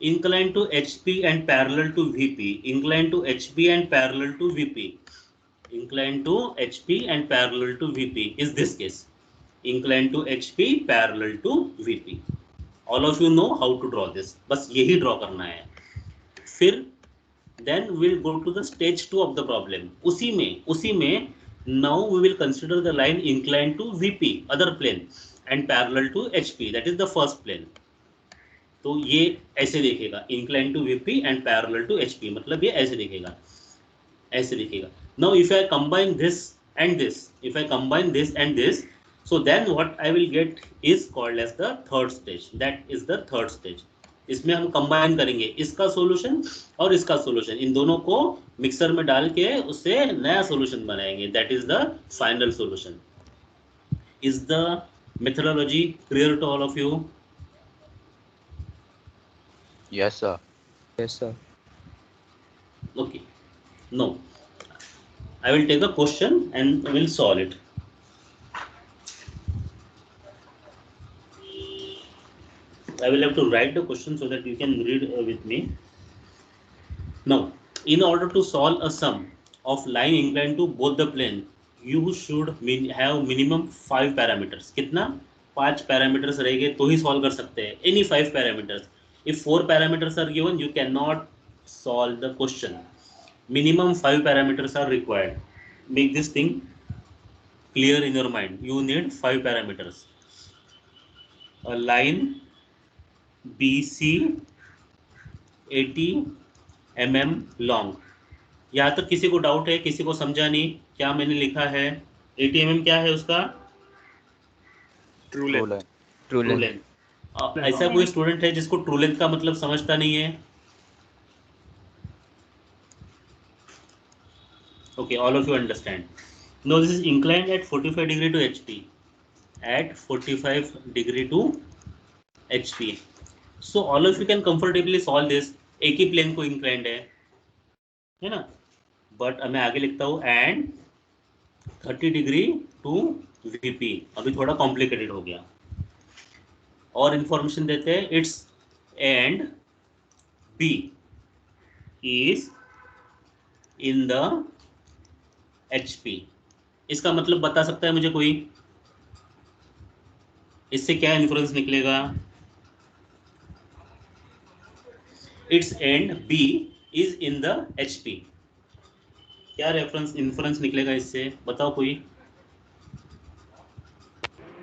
Inclined to HP and parallel to VP. Inclined to HP and parallel to VP. Inclined to HP and parallel to VP is this case. Inclined to HP parallel to VP. All of you know how to draw this. बस यही draw करना है. फिर then we'll go to the stage 2 of the problem. उसी में now we will consider the line inclined to VP, other plane, and parallel to HP, that is the first plane. तो ये ऐसे दिखेगा, inclined to VP and parallel to HP, मतलब ये ऐसे दिखेगा. Now if I combine this and this, so then what I will get is called as the third stage. That is the third stage. इसमें हम combine करेंगे इसका solution और इसका सॉल्यूशन, इन दोनों को मिक्सर में डाल के उससे नया सॉल्यूशन बनाएंगे. That is the final solution. Is the methodology clear to all of you? Yes, sir. Yes, sir. Okay. No. I will take a question and we'll solve it. I will have to write the question so that you can read with me. Now, in order to solve a sum of line inclined to both the plane, you should have minimum 5 parameters. कितना? 5 parameters रहेंगे तो ही solve कर सकते हैं. Any 5 parameters. If 4 parameters are given, you cannot solve the question. Minimum 5 parameters are required. Make this thing clear in your mind. You need 5 parameters. A line BC 80 mm long. यहाँ तक किसी को doubt है? किसी को समझा नहीं क्या मैंने लिखा है? 80 mm क्या है उसका? True length. True length. Length. ऐसा कोई स्टूडेंट है जिसको ट्रू लेंथ का मतलब समझता नहीं है? Okay, all of you understand. Now this is inclined at 45 degree to HP. At 45 degree to HP. So all of you can comfortably solve this. एक ही प्लेन को इंक्लाइंड है ना? बट मैं आगे लिखता हूँ एंड 30 डिग्री टू VP. अभी थोड़ा कॉम्प्लिकेटेड हो गया. और इंफॉर्मेशन देते हैं. It's and B is in the HP. इसका मतलब बता सकता है मुझे कोई? इससे क्या इन्फ्लुएंस निकलेगा? Its end B is in the HP. क्या रेफरेंस इन्फ्लुएंस निकलेगा इससे? बताओ कोई.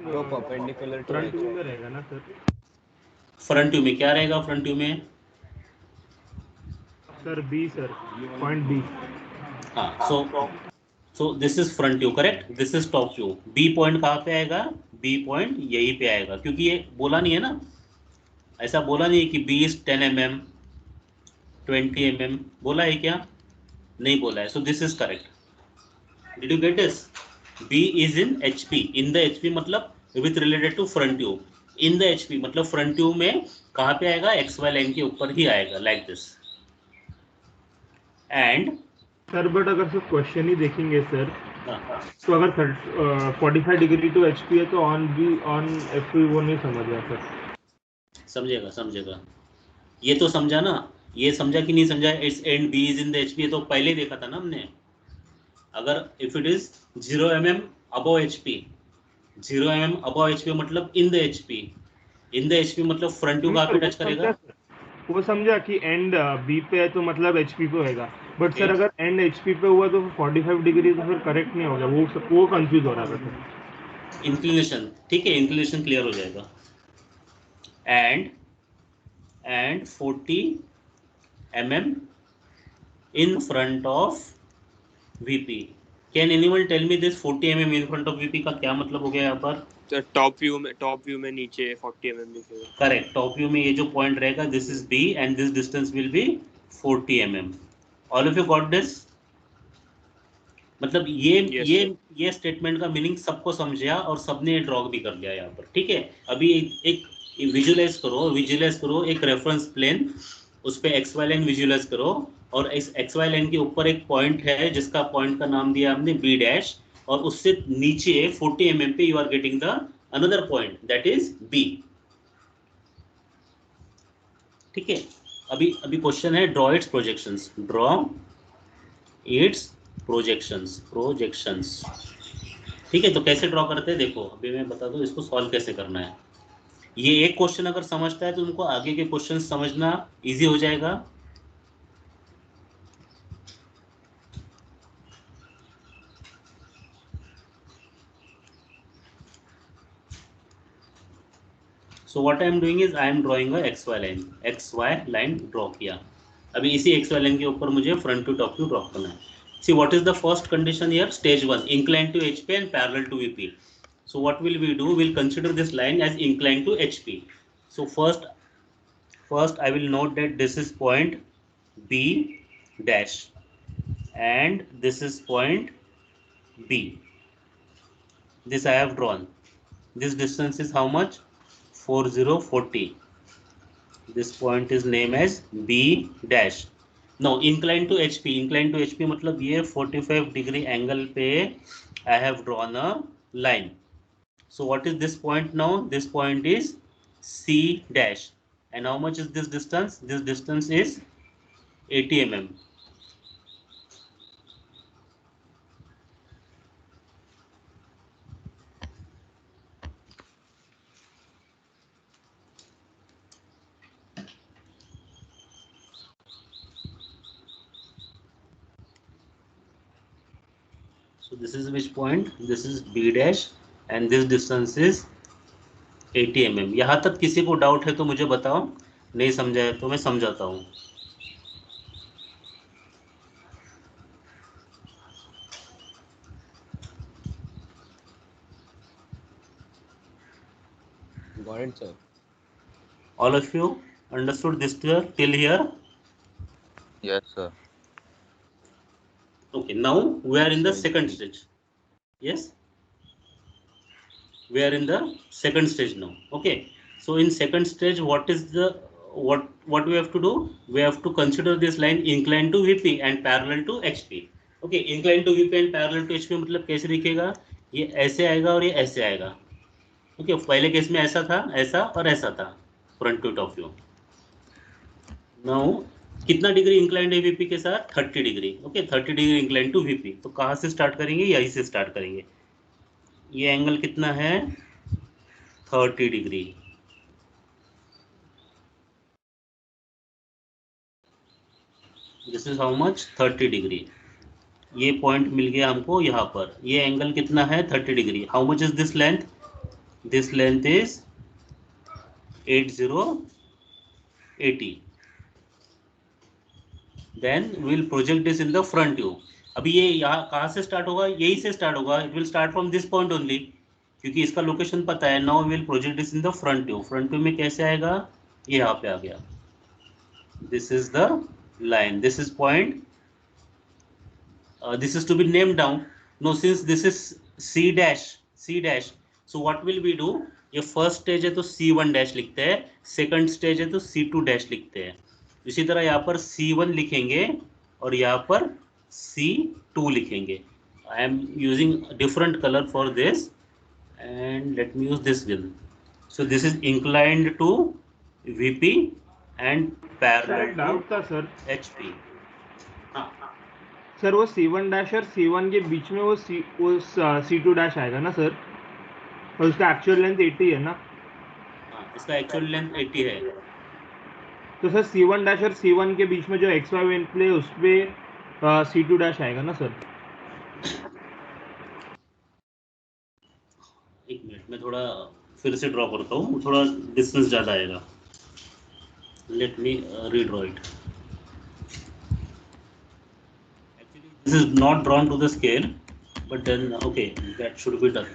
तो परपेंडिकुलर टू फ्रंट व्यू में रहेगा ना सर? फ्रंट व्यू में क्या रहेगा? फ्रंट व्यू में sir B sir, point B. हाँ. सो this is front view, correct. This is top view. B point कहाँ पे आएगा? B पॉइंट यहीं पे आएगा, क्योंकि ये बोला नहीं है ना, ऐसा बोला नहीं है कि B is 10 mm 20 mm. बोला है क्या? नहीं बोला है. So this is correct. Did you get this? B is in HP. in the HP मतलब with related to front view. in the HP मतलब फ्रंट व्यू में कहाँ पे आएगा? XY लाइन के ऊपर ही आएगा, like this. And sir but अगर सिर्फ क्वेश्चन ही देखेंगे सर, तो अगर 45 डिग्री टू HP है तो ऑन FP वो नहीं समझ रहा सर. समझेगा. ये तो समझा ना? ये समझा कि नहीं समझा? It's and B is in the HP तो पहले देखा था ना हमने. अगर if it is 0 mm above HP 0 mm above HP मतलब in the HP, in the HP मतलब फ्रंट व्यू कहाँ पे टच करेगा? वो समझा कि एंड बी पे है तो मतलब एचपी पे होएगा, बट Okay. सर अगर एंड एचपी पे हुआ तो 45 डिग्री तो फिर करेक्ट नहीं होगा, वो कंफ्यूज हो रहा था सर। इंक्लिनेशन, ठीक है, इंक्लिनेशन क्लियर हो जाएगा। And 40 mm in front of VP. Can anyone tell me this 40 mm in front of VP का क्या मतलब हो गया यहाँ पर? तो टॉप व्यू में नीचे 40 mm लिखेगा। करेक्ट, टॉप व्यू में ये जो पॉइंट रहेगा this is B and this distance will be 40 mm. All of you got this? मतलब Yes, sir. ये स्टेटमेंट का मीनिंग सबको समझा और सबने ड्रॉ भी कर लिया यहाँ पर, ठीक है। अभी एक विजुअलाइज करो एक रेफरेंस प्लेन, उस पे एक्स वाई लाइन विजुअलाइज करो, और इस एक्स वाई लाइन के ऊपर एक पॉइंट है जिसका पॉइंट का नाम दिया हमने बी डैश, और उससे नीचे 40 mm पे you are getting the another point that is B, ठीक है। अभी क्वेश्चन है draw its projections, draw its projections, ठीक है। तो कैसे ड्रॉ करते हैं देखो, अभी मैं बता दूं इसको सॉल्व कैसे करना है। ये एक क्वेश्चन अगर समझता है तो उनको आगे के क्वेश्चन समझना इजी हो जाएगा। So what I am doing is I am drawing a X Y line draw किया। अभी इसी एक्स वाई लाइन के ऊपर मुझे front to top view draw करना है। See what is the first condition here, stage 1 incline to HP and parallel to VP. So what will we do, we'll consider this line as inclined to HP. So first I will note that this is point B dash and this is point B. This I have drawn. This distance is how much? 4040. This point is named as B dash. Now inclined to HP मतलब ये 45 degree angle पे I have drawn a line. So what is this point now? This point is C dash. And how much is this distance? This distance is 80 mm. So this is which point? This is B dash and this distance is 80 mm. यहाँ तक किसी को doubt है तो मुझे बताओ, नहीं समझा है तो मैं समझाता हूँ। Got it, sir. All of you understood this till here? Yes, sir. Okay, now we are in the second stage. Yes, we are in the second stage now. Okay, so in second stage, what is the what we have to do? We have to consider this line inclined to VP and parallel to HP. Okay, inclined to VP and parallel to HP मतलब कैसे दिखेगा? ये ऐसे आएगा और ये ऐसे आएगा। ओके, पहले केस में ऐसा था, ऐसा और ऐसा था, front to top view. Now कितना डिग्री इंक्लाइंड है VP के साथ? 30 degree. Okay, 30 degree inclined to VP। तो कहाँ से स्टार्ट करेंगे? यहीं से स्टार्ट करेंगे। ये एंगल कितना है? 30 degree. This is how much? 30 degree. ये पॉइंट मिल गया हमको यहाँ पर। ये एंगल कितना है? 30 degree. How much is this length? This length is 80. Then we'll project this in the front view. अभी ये यहाँ कहाँ से स्टार्ट होगा? यही से स्टार्ट होगा। It will start from this point only, क्योंकि इसका लोकेशन पता है। Now we'll project this in the front view. Front view में कैसे आएगा? ये यहाँ पे आ गया। This is the line. This is point. This is to be named down. No, since this is C dash. So what will we do? ये first stage है तो C1 डैश लिखते हैं, सेकंड स्टेज है तो C2 डैश लिखते हैं। इसी तरह यहाँ पर C1 लिखेंगे और यहाँ पर C2 लिखेंगे। I am using different colour for this and let me use this will. So this is inclined to VP and parallel doubt था सर HP। हाँ सर, वो C1 डैश और C1 के बीच में वो C2 डैश आएगा ना सर? और उसका एक्चुअल लेंथ 80 है ना? हाँ, इसका एक्चुअल लेंथ 80 है। तो सर C1 डैश और C1 के बीच में जो XY वेन प्ले उस पे C2 डैश आएगा ना सर? एक मिनट में थोड़ा फिर से ड्रॉ करता हूँ, थोड़ा डिस्टेंस ज़्यादा आएगा। Let me redraw it. Actually this is not drawn to the scale, but then okay, that should be done.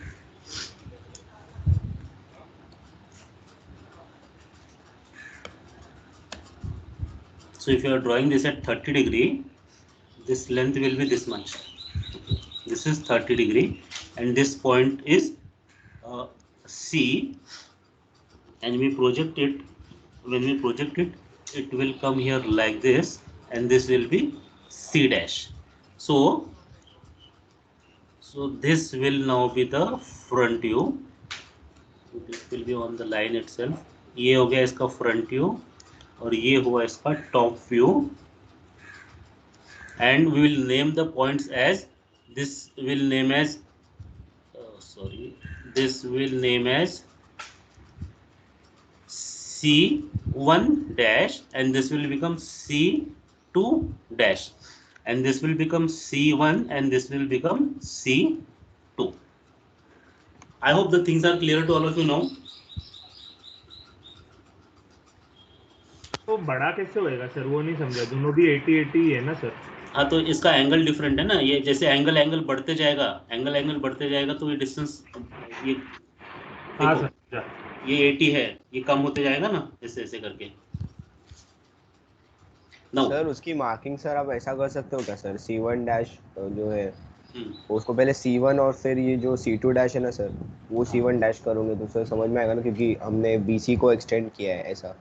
So if you are drawing this at 30 degree, this length will be this much. This is 30 degree, and this point is C, and we project it. When we project it, it will come here like this, and this will be C dash. So this will now be the front view. It will be on the line itself. ये हो गया इसका front view, और ये हुआ इसका top view. And we will name the points as, this will name as this will name as C1 dash, and this will become C2 dash, and this will become C1, and this will become C2. I hope the things are clear to all of you now. तो बड़ा कैसे होएगा sir, वो नहीं समझा। दोनों भी 80-80 ही है ना सर? हाँ, तो इसका एंगल डिफरेंट है ना, ये जैसे एंगल बढ़ते जाएगा, एंगल बढ़ते जाएगा, तो ये डिस्टेंस, ये हाँ देखो, सर, ये 80 है, ये कम होते जाएगा ना ऐसे ऐसे करके। नाउ सर उसकी मार्किंग सर आप ऐसा कर सकते हो क्या सर, C1 डैश जो है हम्म, उसको पहले C1 और फिर ये जो C2 डैश है ना सर, वो C1 डैश करोगे तो सर समझ में आएगा ना, क्योंकि हमने BC को एक्सटेंड किया है ऐसा।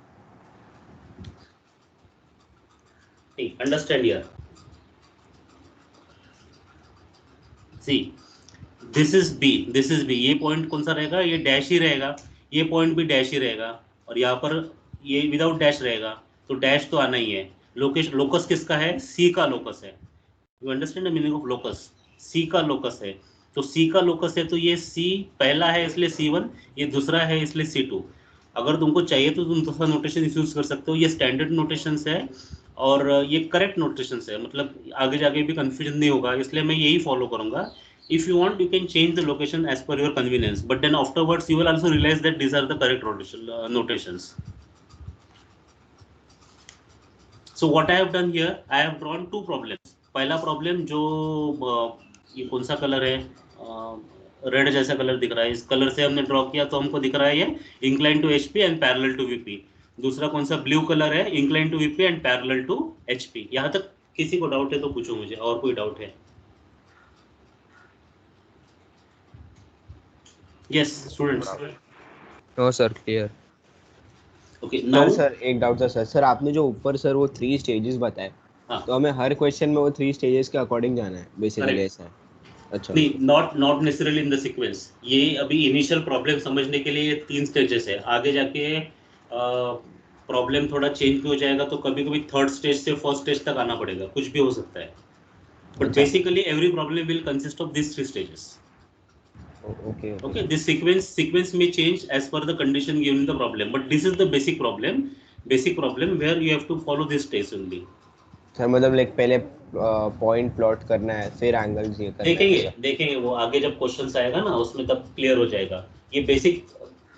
ठीक, understand here. See, this is B, ये पॉइंट कौन सा रहेगा, ये डैश ही रहेगा, ये पॉइंट भी डैश ही रहेगा, और यहाँ पर ये विदाउट डैश रहेगा, तो डैश तो आना ही है। लोकस किसका है, सी का लोकस है। You understand the meaning of locus? C का लोकस है, तो सी का लोकस है, तो ये सी पहला है इसलिए C1, ये दूसरा है इसलिए C2। अगर तुमको चाहिए तो तुम दूसरा नोटेशन यूज कर सकते हो, ये स्टैंडर्ड नोटेशंस है और ये करेक्ट नोटेशंस है, मतलब आगे जाके भी कंफ्यूजन नहीं होगा, इसलिए मैं यही फॉलो करूंगा। If you want, you can change the location as per your convenience, but then afterwards you will also realize that these are the correct notations. So what I have done here, I have drawn two problems. पहला problem जो ये कौन सा colour है, red जैसा colour दिख रहा है, इस कलर से हमने ड्रॉ किया, तो हमको दिख रहा है ये incline to HP and parallel to VP। दूसरा कौन सा, ब्लू कलर है, incline to VP and parallel to HP। यहाँ तक किसी को डाउट है तो पूछो मुझे, और कोई डाउट है? Yes, students. No sir, clear. Okay, now sir एक डाउट था सर, आपने जो ऊपर सर वो 3 स्टेजेस बताए, हाँ, तो हमें हर क्वेश्चन में वो 3 स्टेजेस के अकॉर्डिंग जाना है बेसिकली, Correct. ऐसा है? अच्छा, नहीं, not necessarily in the sequence. ये अभी इनिशियल प्रॉब्लम समझने के लिए 3 स्टेजेस है, आगे जाके प्रॉब्लम थोड़ा चेंज भी हो जाएगा, तो कभी कभी थर्ड स्टेज से फर्स्ट स्टेज तक आना पड़ेगा, कुछ भी हो सकता है, बट अच्छा। Basically every problem will consist of this 3 stages. Okay Okay, this sequence may change as per the condition given in the problem, but this is the basic problem where you have to follow this stage only. Sir मतलब like पहले point plot करना है, फिर angles ये करना है। देखेंगे वो आगे जब क्वेश्चंस आएगा ना, उसमें तब क्लियर हो जाएगा। ये basic,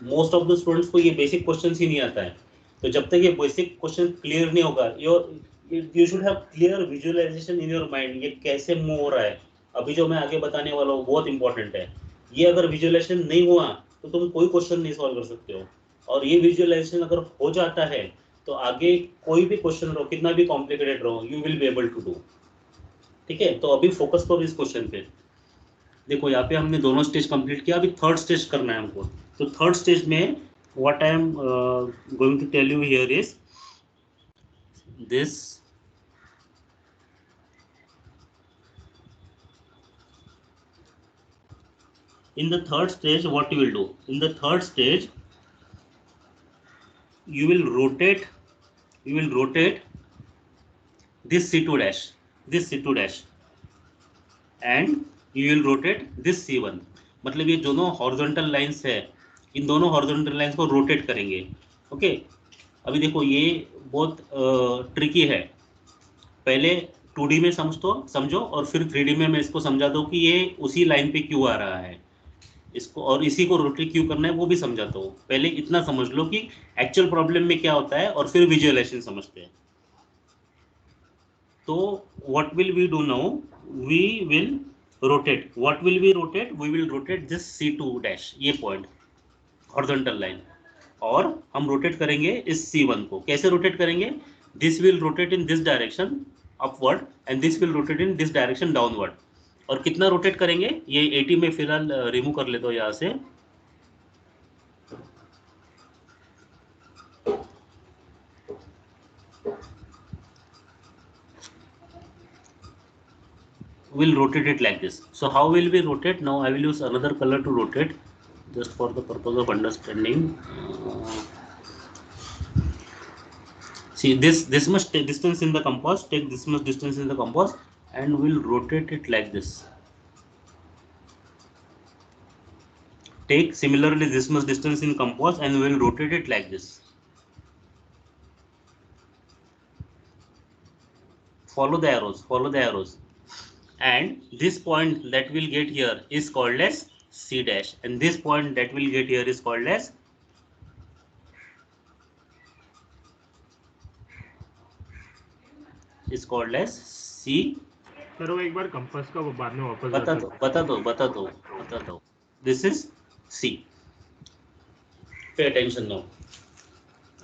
most of the students को ये बेसिक क्वेश्चंस ही नहीं आता है, तो जब तक ये बेसिक क्वेश्चन क्लियर नहीं होगा, you should have clear visualisation in your mind, ये कैसे मूव हो रहा है। अभी जो मैं आगे बताने वाला हूँ बहुत इंपॉर्टेंट है, ये अगर विजुअलाइजेशन नहीं हुआ तो तुम कोई क्वेश्चन नहीं सॉल्व कर सकते हो, और ये विजुअलाइजेशन अगर हो जाता है तो आगे कोई भी क्वेश्चन रहो, कितना भी कॉम्प्लिकेटेड रहो, you will be able to do. ठीक है, तो अभी फोकस करो इस क्वेश्चन पे। देखो यहाँ पे हमने दोनों स्टेज कंप्लीट किया, अभी थर्ड स्टेज करना है हमको। तो थर्ड स्टेज में what I am going to tell you here is this. In the third stage, what you will do? In the third stage, you will rotate this C2 dash, and you will rotate this C1. मतलब ये दोनों horizontal lines है, इन दोनों horizontal lines को rotate करेंगे। Okay, अभी देखो ये बहुत ट्रिकी है, पहले 2D में समझो और फिर 3D में मैं इसको समझा दूँ कि ये उसी लाइन पे क्यों आ रहा है इसको, और इसी को रोटेट क्यों करना है वो भी समझाता हूँ। पहले इतना समझ लो कि एक्चुअल प्रॉब्लम में क्या होता है और फिर विजुअलाइजेशन समझते हैं। तो what will we do now? We will rotate. What will we rotate? We will rotate this C2 dash, ये पॉइंट हॉरिजॉन्टल लाइन, और हम रोटेट करेंगे इस C1 को। कैसे रोटेट करेंगे? This will rotate in this direction upward and this will rotate in this direction downward. और कितना रोटेट करेंगे? ये 80 में फिलहाल रिमूव कर लेते हो यहाँ से। We'll rotate it like this. So how will we rotate? Now I will use another color to rotate, just for the purpose of understanding. See this much distance in the compass, take this much distance in the compass and we'll rotate it like this. Take similarly this much distance in compass and we'll rotate it like this. Follow the arrows. And this point that we'll get here is called as C dash, and this point that we'll get here is called as C. Sir वो एक बार compass का वो बाद में वापस बता दो this is C. Pay attention now.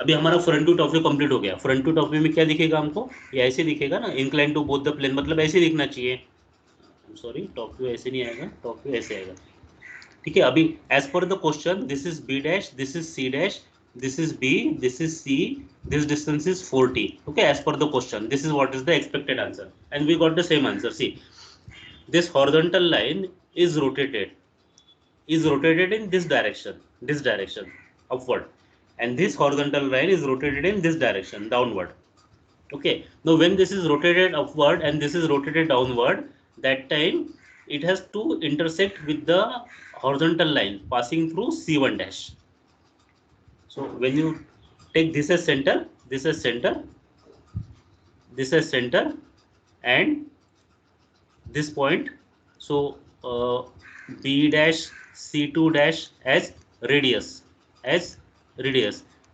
अभी हमारा front to top view complete हो गया। फ्रंट टू टॉप व्यू में क्या दिखेगा हमको? ये ऐसे दिखेगा ना, incline to both the plane, मतलब ऐसे दिखना चाहिए। सॉरी, टॉप व्यू ऐसे नहीं आएगा, टॉप व्यू ऐसे आएगा। ठीक है, अभी as per the question this is B dash, this is C dash, this is B, this is C, this distance is 40. Okay, as per the question, this is what is the expected answer, and we got the same answer. See, this horizontal line is rotated in this direction upward, and this horizontal line is rotated in this direction downward. Okay, now when this is rotated upward and this is rotated downward, that time it has to intersect with the horizontal line passing through C1 dash. So when you take this as center, this as center, and this point, so B dash C2 dash as radius,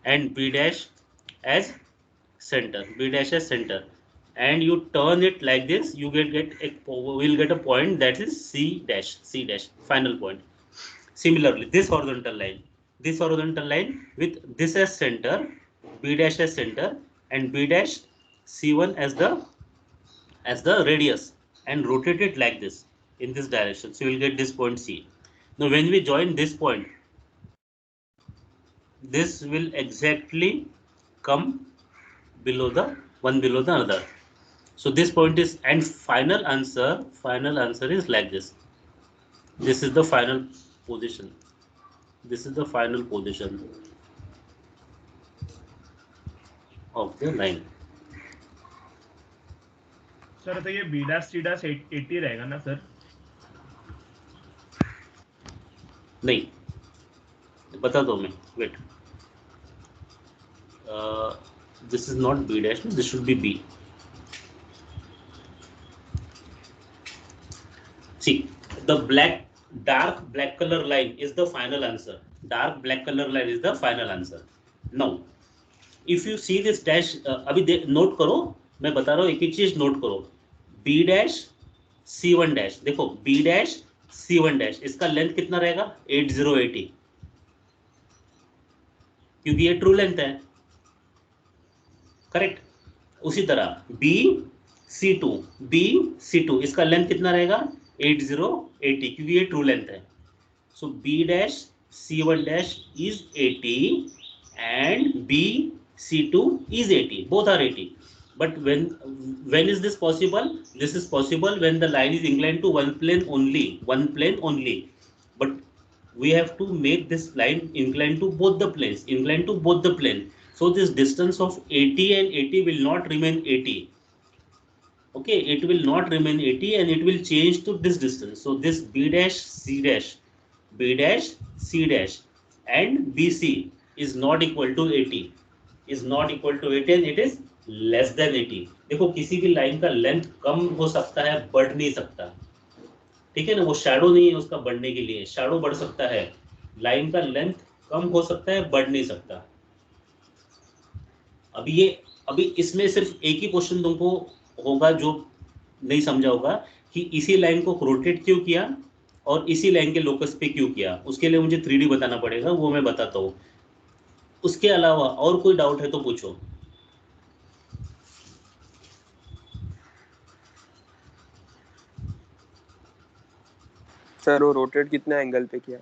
and B dash as center, and you turn it like this, you will get a point that is C dash, final point. Similarly, this horizontal line with this as center, B dash as center, and B dash C1 as the radius, and rotate it like this in this direction, so you will get this point C. Now when we join this point, this will exactly come below the other. So this point is, and final answer is like this. This is the final position. Of the line. Sir तो ये B dash C dash 80 रहेगा ना sir? नहीं, बता दो मैं, wait. This is not B dash, this should be B. See, the dark black color line is the final answer. Now if you see this dash, अभी note करो, मैं बता रहा हूँ, एक चीज नोट करो, B dash C1 dash, देखो B dash C1 dash, इसका लेंथ कितना रहेगा? 8080, क्योंकि ये ट्रू लेंथ है, करेक्ट। उसी तरह B C2, इसका लेंथ कितना रहेगा? 8080, क्योंकि ये ट्रू लेंथ है। So B dash C1 dash is 80 and B C2 is 80, both are 80. But when is this possible? This is possible when the line is inclined to one plane only. But we have to make this line inclined to both the planes, so this distance of 80 and 80 will not remain 80. Okay, it will not remain 80 and it will change to this distance. So this B dash C dash B dash, C dash, and BC is not equal to 80, is not equal to 80 and it is less than 80. देखो किसी भी line का length कम हो सकता है, बढ़ नहीं सकता, ठीक है ना, वो शैडो नहीं है उसका बढ़ने के लिए, शैडो बढ़ सकता है, लाइन का लेंथ कम हो सकता है, बढ़ नहीं सकता। अभी इसमें सिर्फ एक ही क्वेश्चन तुमको होगा जो नहीं समझा होगा कि इसी लाइन को रोटेट क्यों किया और इसी लाइन के लोकस पे क्यों किया, उसके लिए मुझे 3D बताना पड़ेगा, वो मैं बताता हूँ। उसके अलावा और कोई डाउट है तो पूछो। सर वो रोटेट कितना एंगल पे किया?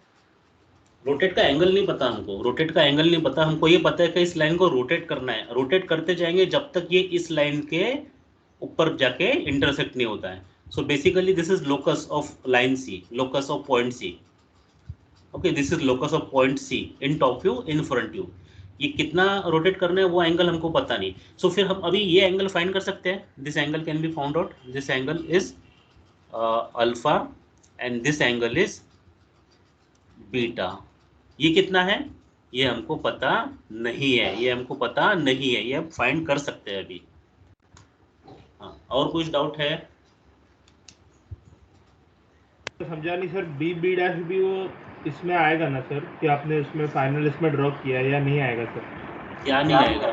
रोटेट का एंगल नहीं पता हमको, रोटेट का एंगल नहीं पता हमको, ये पता है कि इस लाइन को रोटेट करना है, रोटेट करते जाएंगे जब तक ये इस लाइन के ऊपर जाके इंटरसेक्ट नहीं होता है। So basically this is locus of line C, locus of point C. Okay, this is locus of point C in top view, in front view. ये कितना रोटेट करना है वो एंगल हमको पता नहीं। सो फिर हम अभी ये एंगल फाइंड कर सकते हैं। This angle can be found out, this angle is alpha and this angle is beta. ये कितना है ये हमको पता नहीं है, ये हमको पता नहीं है, ये हम फाइंड कर सकते हैं अभी। हाँ, और कुछ डाउट है? समझा नहीं सर, बी डैश भी वो इसमें आएगा ना सर, कि आपने इसमें फाइनल इसमें ड्रॉ किया या नहीं आएगा सर? क्या नहीं आएगा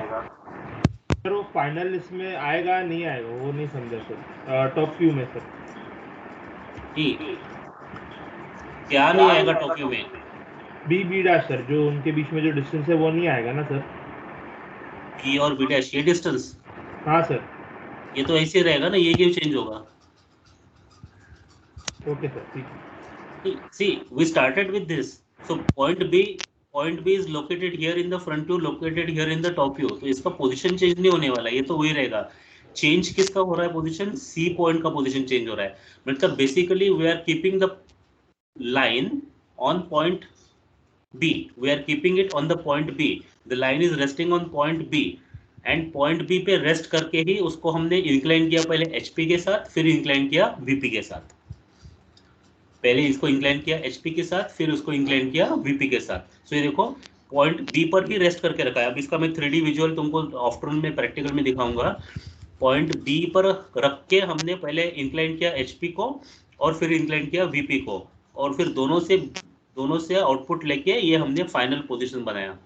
सर वो फाइनल इसमें आएगा नहीं आएगा वो नहीं समझा सर, टॉप व्यू में सर। ठीक, क्या नहीं आएगा टॉप व्यू में? बी डैश सर, जो उनके बीच में जो डिस्टेंस है वो नहीं आएगा ना सर? बी और बी डैश ये डिस्टेंस? हाँ सर। ये तो ऐसे रहेगा ना, ये क्यों चेंज होगा? ओके सर, ठीक। See, we started with this. So point B is located here in the front view, located here in the top view. तो इसका पोजीशन चेंज नहीं होने वाला, ये तो वही रहेगा। चेंज किसका हो रहा है पोजीशन? C पॉइंट का पोजीशन चेंज हो रहा है। मतलब basically we are keeping the line on point B. We are keeping it on the point B. The line is resting on point B. And point B पे rest करके ही उसको हमने incline किया, पहले HP के साथ, फिर इंक्लाइन किया VP के साथ। पहले इसको इंक्लाइन किया HP के साथ, फिर उसको इंक्लाइन किया VP के साथ। सो ये देखो पॉइंट B पर ही रेस्ट करके रखा है। अब इसका मैं 3D विजुअल तुमको आफ्टरनून में प्रैक्टिकल में दिखाऊंगा। पॉइंट B पर रख के हमने पहले इंक्लाइन किया HP को और फिर इंक्लाइन किया VP को, और फिर दोनों से आउटपुट लेके ये हमने फाइनल पोजीशन बनाया।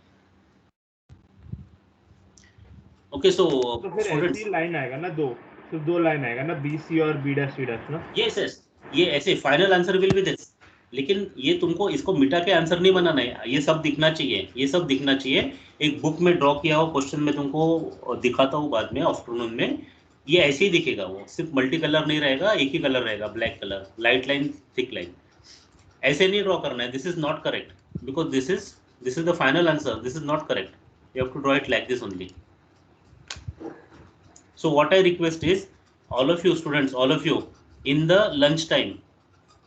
ओके, सो तो फिर ऐसी लाइन आएगा ना, सिर्फ दो लाइन आएगा ना, BC और B डैश C डैश ना? यस, ये ऐसे final answer will be this. लेकिन ये तुमको इसको मिटा के आंसर नहीं बनाना है, ये सब दिखना चाहिए, ये सब दिखना चाहिए। एक बुक में ड्रॉ किया हुआ क्वेश्चन में तुमको दिखाता हूँ बाद में आफ्टरनून में, ये ऐसे ही दिखेगा, वो सिर्फ मल्टी कलर नहीं रहेगा, एक ही कलर रहेगा, black colour, light line, thick line. ऐसे नहीं ड्रॉ करना है, this is not correct, because this is the final answer, this is not correct, you have to draw it like this only. So what I request is all of you students, all of you in the lunch time,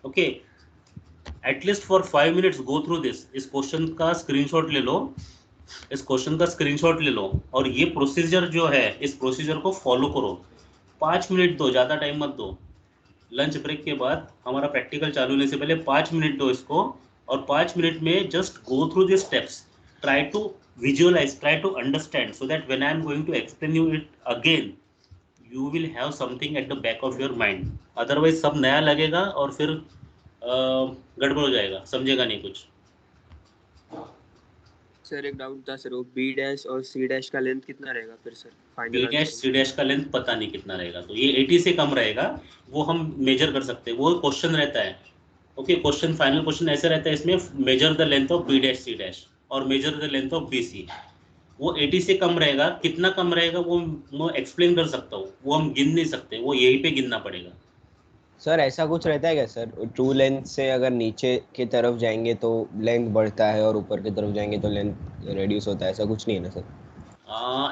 okay, at least for 5 minutes go through this। इस question का screenshot ले लो, इस question का screenshot ले लो, और ये procedure जो है इस प्रोसीजर को फॉलो करो। 5 मिनट दो, ज़्यादा टाइम मत दो। लंच ब्रेक के बाद हमारा प्रैक्टिकल चालू होने से पहले 5 मिनट दो इसको, और 5 मिनट में just go through the steps, try to visualise, try to understand, so that when I am going to explain you it again you will have something at the back of your mind। otherwise सब नया लगेगा और फिर गड़बड़ हो जाएगा, समझेगा नहीं कुछ। सर एक डाउट था सर, वो B डैश और C डैश का लेंथ कितना रहेगा फिर sir final? B dash C dash का लेंथ पता नहीं कितना रहेगा, तो ये 80 से कम रहेगा, वो हम मेजर कर सकते हैं, वो क्वेश्चन रहता है। ओके, क्वेश्चन फाइनल क्वेश्चन ऐसे रहता है इसमें, measure the length of B dash C dash और measure the length of BC। वो 80 से कम रहेगा, कितना कम रहेगा वो मैं एक्सप्लेन कर सकता हूँ, वो हम गिन नहीं सकते, वो यहीं पे गिनना पड़ेगा। सर ऐसा कुछ रहता है क्या सर, ट्रू लेंथ से अगर नीचे की तरफ जाएंगे तो लेंथ बढ़ता है और ऊपर की तरफ जाएंगे तो लेंथ रिड्यूस होता है, ऐसा कुछ नहीं है ना सर?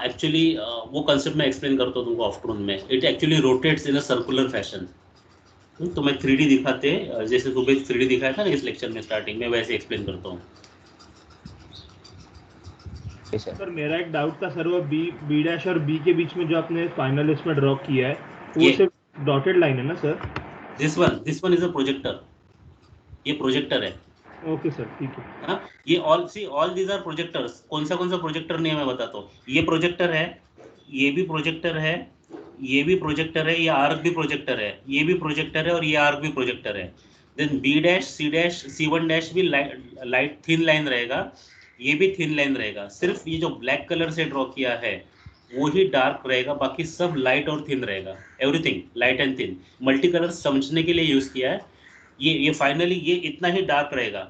एक्चुअली वो कंसेप्ट मैं एक्सप्लेन करता हूँ तुमको आफ्टरनून में। It actually rotates in a circular fashion. तो मैं 3D दिखाते, जैसे सुबह 3D दिखाया था ना इस लेक्चर में स्टार्टिंग में, वैसे एक्सप्लेन करता हूँ। सर मेरा एक डाउट था सर, वो B डैश और B के बीच में जो आपने फाइनल इसमें ड्रॉ किया है वो सिर्फ डॉटेड लाइन है ना sir? This one is a projector, ये प्रोजेक्टर है। ओके सर, ठीक है। हाँ, ये ऑल दीज आर प्रोजेक्टर्स। कौन सा प्रोजेक्टर नहीं है मैं बताता हूँ। ये प्रोजेक्टर है, ये भी प्रोजेक्टर है, ये भी प्रोजेक्टर है, ये आर्क भी प्रोजेक्टर है, ये भी प्रोजेक्टर है और ये आर्क भी प्रोजेक्टर है। Then B dash, C dash, C1 dash भी लाइट थिन लाइन रहेगा, ये भी थिन लाइन रहेगा। सिर्फ ये जो ब्लैक कलर से ड्रॉ किया है वो ही डार्क रहेगा, बाकी सब लाइट और थिन रहेगा। Everything light and thin. Multi colour समझने के लिए यूज किया है। ये फाइनली ये इतना ही डार्क रहेगा,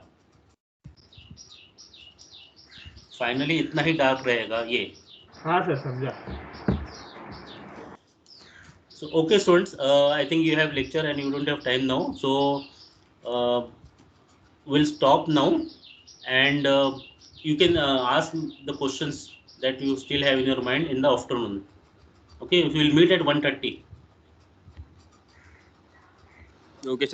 फाइनली इतना ही डार्क रहेगा ये। हाँ सर, समझा। So okay students, I think you have lecture and you don't have time now, so we'll stop now, and you can ask the questions that you still have in your mind in the afternoon. Okay, we will meet at 1:30. Okay sir.